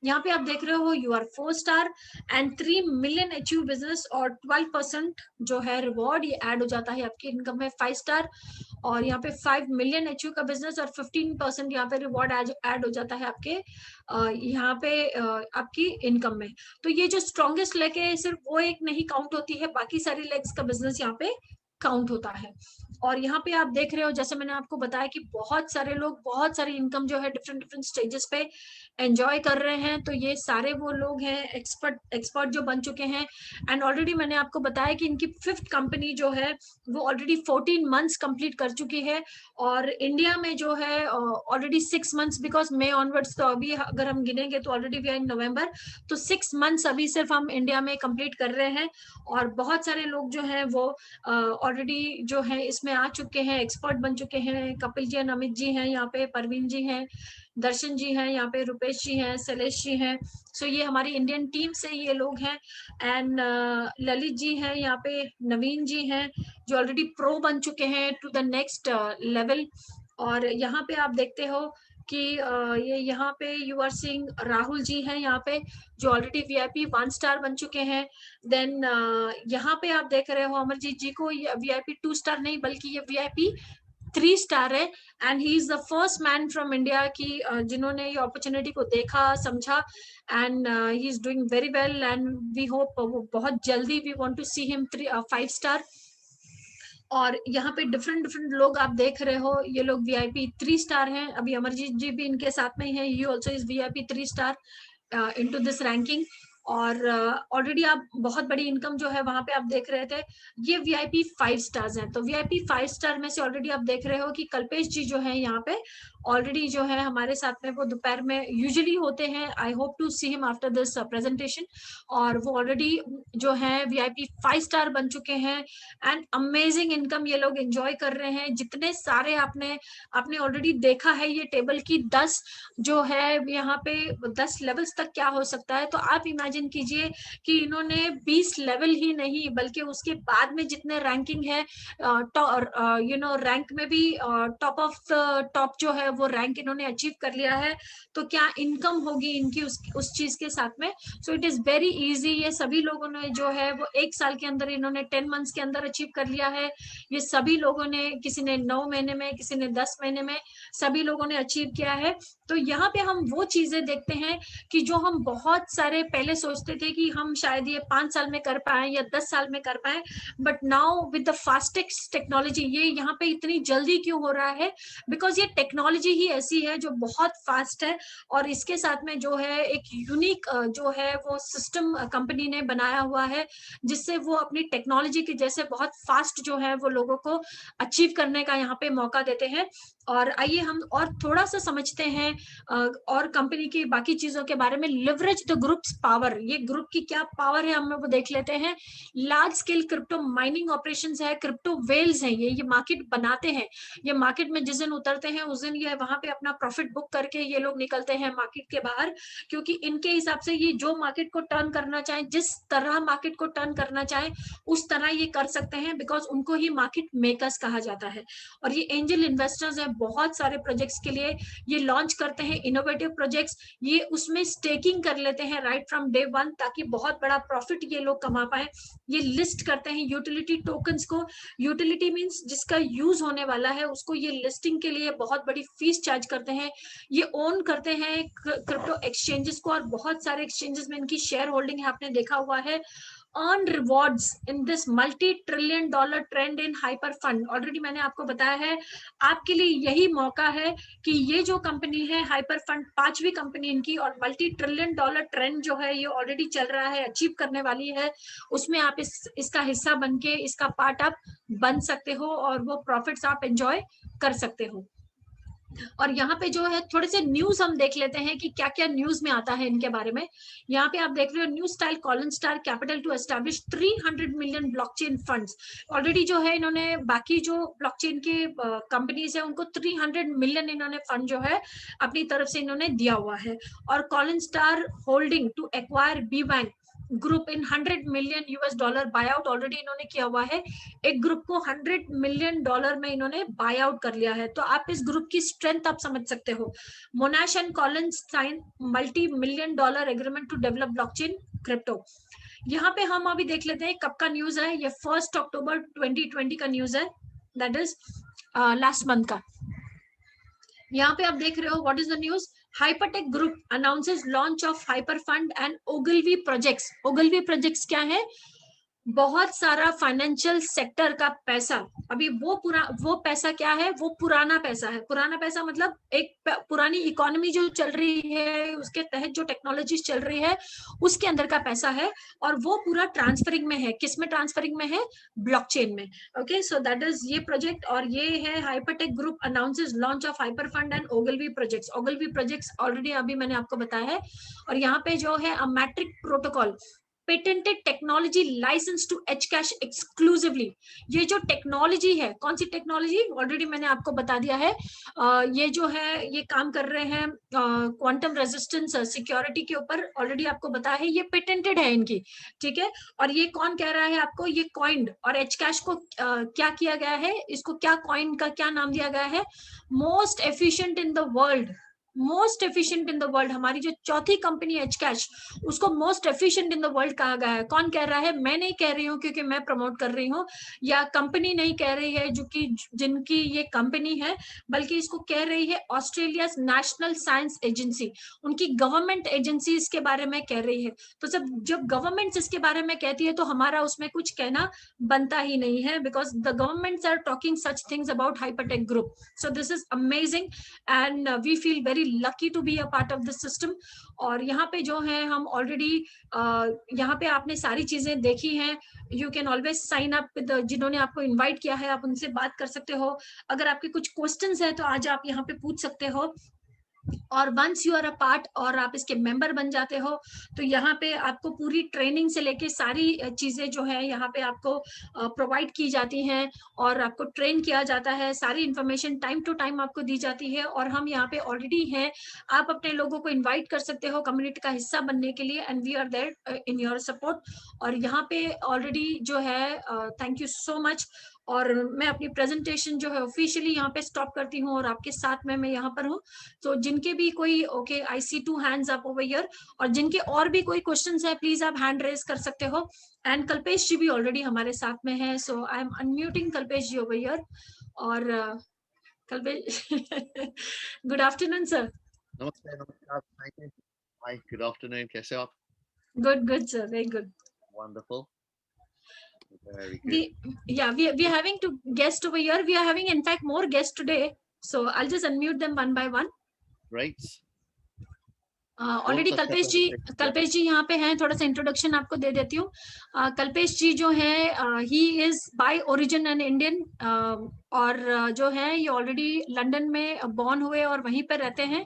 A: यहाँ पे आप देख रहे हो you are 4 star and 3 million HU business, और 12% जो है रिवॉर्ड ये ऐड हो जाता है आपकी इनकम में। 5 स्टार और यहाँ पे 5 मिलियन HU का बिजनेस, और 15% यहाँ पे रिवॉर्ड ऐड हो जाता है आपके यहाँ पे आपकी इनकम में। तो ये जो स्ट्रॉन्गेस्ट लेग है सिर्फ वो एक नहीं काउंट होती है, बाकी सारी लेग्स का बिजनेस यहाँ पे काउंट होता है। और यहाँ पे आप देख रहे हो, जैसे मैंने आपको बताया कि बहुत सारे लोग बहुत सारी इनकम जो है डिफरेंट डिफरेंट स्टेजेस पे एंजॉय कर रहे हैं। तो ये सारे वो लोग हैं एक्सपर्ट जो बन चुके हैं। एंड ऑलरेडी मैंने आपको बताया कि इनकी 5th कंपनी जो है वो ऑलरेडी 14 मंथ्स कंप्लीट कर चुकी है, और इंडिया में जो है already 6 months, because may onwards, तो अभी अगर हम गिनेंगे तो ऑलरेडी वी आर इन नवंबर, तो 6 मंथ्स अभी सिर्फ हम इंडिया में कंप्लीट कर रहे हैं। और बहुत सारे लोग जो हैं वो ऑलरेडी जो है इसमें आ चुके हैं, एक्सपर्ट बन चुके हैं। कपिल जी, अमित जी हैं यहाँ पे, परवीन जी हैं, दर्शन जी हैं यहाँ पे, रुपेश जी हैं, शैलेश जी हैं। सो ये हमारी इंडियन टीम से ये लोग हैं। एंड ललित जी हैं यहाँ पे, नवीन जी हैं जो ऑलरेडी प्रो बन चुके हैं टू द नेक्स्ट लेवल। और यहाँ पे आप देखते हो कि ये यहाँ पे you are seeing Rahul ji हैं यहाँ पे, जो ऑलरेडी VIP 1 स्टार बन चुके हैं। देन यहाँ पे आप देख रहे हो अमरजीत जी को, ये VIP 2 स्टार नहीं बल्कि ये VIP 3 स्टार है। And he is the first man from India की जिन्होंने ये अपॉर्चुनिटी को देखा, समझा, and he is doing very well. And we hope वो बहुत जल्दी, we want to see him 5 star. और यहाँ पे डिफरेंट डिफरेंट लोग आप देख रहे हो, ये लोग VIP 3 स्टार हैं। अभी अमरजीत जी भी इनके साथ में है, he also is VIP 3 star into this ranking. और ऑलरेडी आप बहुत बड़ी इनकम जो है वहां पे आप देख रहे थे, ये VIP 5 स्टार्स हैं। तो VIP 5 स्टार में से ऑलरेडी आप देख रहे हो कि कल्पेश जी जो है यहाँ पे ऑलरेडी जो है हमारे साथ में, वो दोपहर में यूजुअली होते हैं। I hope to see him after this presentation. और वो ऑलरेडी जो है VIP 5 स्टार बन चुके हैं, एंड अमेजिंग इनकम ये लोग एंजॉय कर रहे हैं। जितने सारे आपने ऑलरेडी देखा है ये टेबल की 10 जो है यहाँ पे 10 लेवल्स तक क्या हो सकता है। तो आप इमेजिन कीजिए कि इन्होंने 20 लेवल ही नहीं बल्कि उसके बाद में जितने रैंकिंग है, रैंक में भी टॉप ऑफ टॉप जो है वो रैंक इन्होंने अचीव कर लिया है। तो क्या इनकम होगी इनकी उस चीज के साथ में। So it is very easy. ये सभी लोगों ने जो है वो 1 साल के अंदर इन्होंने 10 मंथ्स के अंदर अचीव कर लिया है। ये सभी लोगों ने, किसी ने 9 महीने में, किसी ने 10 महीने में, सभी लोगों ने अचीव किया है। तो यहाँ पे हम वो चीजें देखते हैं कि जो हम बहुत सारे पहले सोचते थे कि हम शायद ये 5 साल में कर पाए या 10 साल में कर पाए, but now with the fastest technology, ये यहाँ पे इतनी जल्दी क्यों हो रहा है, बिकॉज ये टेक्नोलॉजी टेक्नोलॉजी ही ऐसी है जो बहुत फास्ट है, और इसके साथ में जो है एक यूनिक जो है वो सिस्टम कंपनी ने बनाया हुआ है, जिससे वो अपनी टेक्नोलॉजी की जैसे बहुत फास्ट जो है वो लोगों को अचीव करने का यहाँ पे मौका देते हैं। और आइए हम और थोड़ा सा समझते हैं और कंपनी की बाकी चीजों के बारे में। लिवरेज द ग्रुप्स पावर, ये ग्रुप की क्या पावर है हम लोग देख लेते हैं। Large scale crypto mining operations है, क्रिप्टो वेल्स हैं, ये मार्केट बनाते हैं। ये मार्केट में जिस दिन उतरते हैं उस दिन ये वहां पे अपना प्रॉफिट बुक करके ये लोग निकलते हैं मार्केट के बाहर, क्योंकि इनके हिसाब से ये जो मार्केट को टर्न करना चाहे, जिस तरह मार्केट को टर्न करना चाहे उस तरह ये कर सकते हैं, बिकॉज उनको ही मार्केट मेकर्स कहा जाता है। और ये एंजल इन्वेस्टर्स हैं, बहुत सारे प्रोजेक्ट्स के लिए ये लॉन्च करते हैं इनोवेटिव प्रोजेक्ट्स, ये उसमें स्टेकिंग कर लेते हैं राइट फ्रॉम डे वन, ताकि बहुत बड़ा प्रॉफिट ये लोग कमा पाए। ये लिस्ट करते हैं यूटिलिटी टोकन्स को, यूटिलिटी मींस जिसका यूज होने वाला है उसको ये लिस्टिंग के लिए बहुत बड़ी फीस चार्ज करते हैं। ये ओन करते हैं क्रिप्टो एक्सचेंजेस को, और बहुत सारे एक्सचेंजेस में इनकी शेयर होल्डिंग है, आपने देखा हुआ है। Earn rewards in this multi-trillion dollar trend in hyper fund, already मैंने आपको बताया है, आपके लिए यही मौका है कि ये जो कंपनी है हाइपर फंड, 5वीं कंपनी इनकी, और multi-trillion dollar ट्रेंड जो है ये ऑलरेडी चल रहा है, अचीव करने वाली है, उसमें आप इसका हिस्सा बन के इसका पार्ट आप बन सकते हो और वो प्रॉफिट्स आप एंजॉय कर सकते हो। और यहाँ पे जो है थोड़े से न्यूज हम देख लेते हैं कि क्या क्या न्यूज में आता है इनके बारे में। यहाँ पे आप देख रहे हो, new style Colin Star capital to establish 300 million blockchain funds. Already जो है इन्होंने बाकी जो ब्लॉकचेन की कंपनीज है उनको 300 मिलियन इन्होंने फंड जो है अपनी तरफ से इन्होंने दिया हुआ है। और Colin Star holding to acquire B bank group in $100 million buy out, already इन्होंने किया हुआ है। एक ग्रुप को $100 मिलियन में इन्होंने बाय आउट कर लिया है, तो आप इस ग्रुप की स्ट्रेंथ आप समझ सकते हो। Monash and Colin sign $multi-million agreement to develop blockchain crypto. यहाँ पे हम अभी देख लेते हैं कब का न्यूज है, ये 1 अक्टूबर 2020 का न्यूज है, दैट इज लास्ट मंथ का। यहाँ पे आप देख रहे हो, what is the news, HyperTech Group announces launch of Hyper Fund and Ogilvy projects. Ogilvy projects क्या है, बहुत सारा फाइनेंशियल सेक्टर का पैसा, अभी वो पैसा क्या है, वो पुराना पैसा है। पुराना पैसा मतलब एक पुरानी इकोनॉमी जो चल रही है उसके तहत जो टेक्नोलॉजीज चल रही है उसके अंदर का पैसा है, और वो पूरा ट्रांसफरिंग में है। किस में ट्रांसफरिंग में है, ब्लॉकचेन में। ओके, सो दैट इज ये प्रोजेक्ट, और ये है HyperTech Group announces launch of Hyper Fund and Ogilvy projects. Ogilvy projects already अभी मैंने आपको बताया है। और यहाँ पे जो है a metric protocol patented technology license to H cash exclusively. ये जो टेक्नोलॉजी है, कौन सी टेक्नोलॉजी, ऑलरेडी मैंने आपको बता दिया है। ये जो है ये काम कर रहे हैं क्वांटम रेजिस्टेंस सिक्योरिटी के ऊपर, ऑलरेडी आपको बताया है, ये पेटेंटेड है इनकी, ठीक है। और ये कौन कह रहा है आपको, ये कॉइन्ड, और एच कैश को क्या किया गया है, इसको क्या कॉइन का क्या नाम दिया गया है, most efficient in the world. Most efficient in the world, हमारी जो चौथी कंपनी एच कैश, उसको most efficient in the world कहा गया है। कौन कह रहा है, मैं नहीं कह रही हूँ क्योंकि मैं प्रमोट कर रही हूँ, या कंपनी नहीं कह रही है जो कि जिनकी ये कंपनी है, बल्कि इसको कह रही है ऑस्ट्रेलिया नेशनल साइंस एजेंसी, उनकी गवर्नमेंट एजेंसी इसके बारे में कह रही है। तो जब गवर्नमेंट इसके बारे में कहती है तो हमारा उसमें कुछ कहना बनता ही नहीं है, because the governments are talking such things about HyperTech Group. So this is amazing and we feel very lucky to be a part of this system. और यहाँ पे जो है हम ऑलरेडी यहाँ पे आपने सारी चीजें देखी हैं। You can always sign up with, जिन्होंने आपको इनवाइट किया है आप उनसे बात कर सकते हो। अगर आपके कुछ क्वेश्चंस है तो आज आप यहाँ पे पूछ सकते हो। और once you are a part और आप इसके मेंबर बन जाते हो तो यहाँ पे आपको पूरी ट्रेनिंग से लेके सारी चीजें जो है यहाँ पे आपको प्रोवाइड की जाती हैं, और आपको ट्रेन किया जाता है, सारी इंफॉर्मेशन टाइम टू टाइम आपको दी जाती है। और हम यहाँ पे ऑलरेडी हैं, आप अपने लोगों को इन्वाइट कर सकते हो कम्युनिटी का हिस्सा बनने के लिए, and we are there in your support. और यहाँ पे ऑलरेडी जो है थैंक यू सो मच। और मैं अपनी प्रेजेंटेशन जो है ऑफिशियली यहाँ पे स्टॉप करती हूँ, और आपके साथ में मैं यहाँ पर हूँ। तो जिनके भी कोई okay, I see 2 hands up over here, और जिनके और भी कोई क्वेश्चंस है प्लीज आप हैंड रेज कर सकते हो। एंड कल्पेश जी भी ऑलरेडी हमारे साथ में है, so I am unmuting Kalpesh ji over here. और कल्पेश गुड आफ्टरनून सर।
B: नमस्ते, नमस्कार, thank you. Hi, good afternoon, कैसे हो आप?
A: Good good sir, very good,
B: wonderful, very good.
A: we are having two guests over here. We are having in fact more guests today. So I'll just unmute them one by one.
B: Great.
A: Already Kalpesh ji यहाँ पे हैं, थोड़ा सा introduction आपको दे देती हूँ। कल्पेश जी जो है he is by origin an Indian, और जो है ये ऑलरेडी लंदन में बॉर्न हुए और वहीं पर रहते हैं,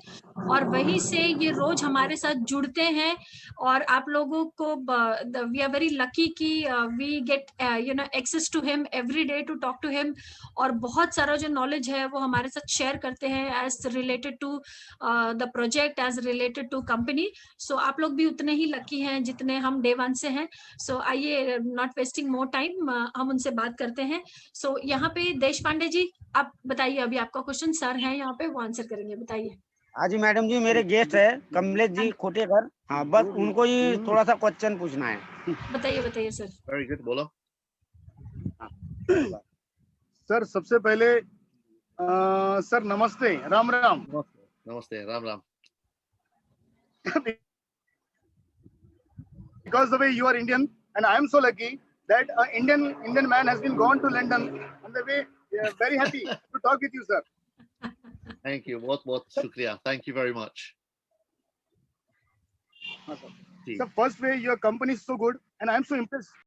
A: और वहीं से ये रोज हमारे साथ जुड़ते हैं। और आप लोगों को वी आर वेरी लकी कि we get access to him every day to talk to him, और बहुत सारा जो नॉलेज है वो हमारे साथ शेयर करते हैं as related to the project, as related to company. So आप लोग भी उतने ही लकी हैं जितने हम डे वन से हैं। सो आइए, नॉट वेस्टिंग मोर टाइम, हम उनसे बात करते हैं। सो यहाँ पे देश पांडे जी, आप बताइए, अभी आपका क्वेश्चन सर है यहाँ पे, वो आंसर करेंगे, बताइए।
C: हाँ जी मैडम जी, मेरे गेस्ट है कमलेश जी खोटेकर। हाँ, बस उनको ही थोड़ा सा क्वेश्चन पूछना है।
A: बताइए बताइए सर।
B: Very good, बोलो।
D: सर सबसे पहले सर नमस्ते, राम राम।
B: नमस्ते, Ram Ram.
D: Because the way you are Indian and I am so lucky that an Indian man has been gone to London, on the way very happy to talk with you sir.
B: Thank you, बहुत शुक्रिया, thank you very much.
D: Sir, first way your company is so good and I am so impressed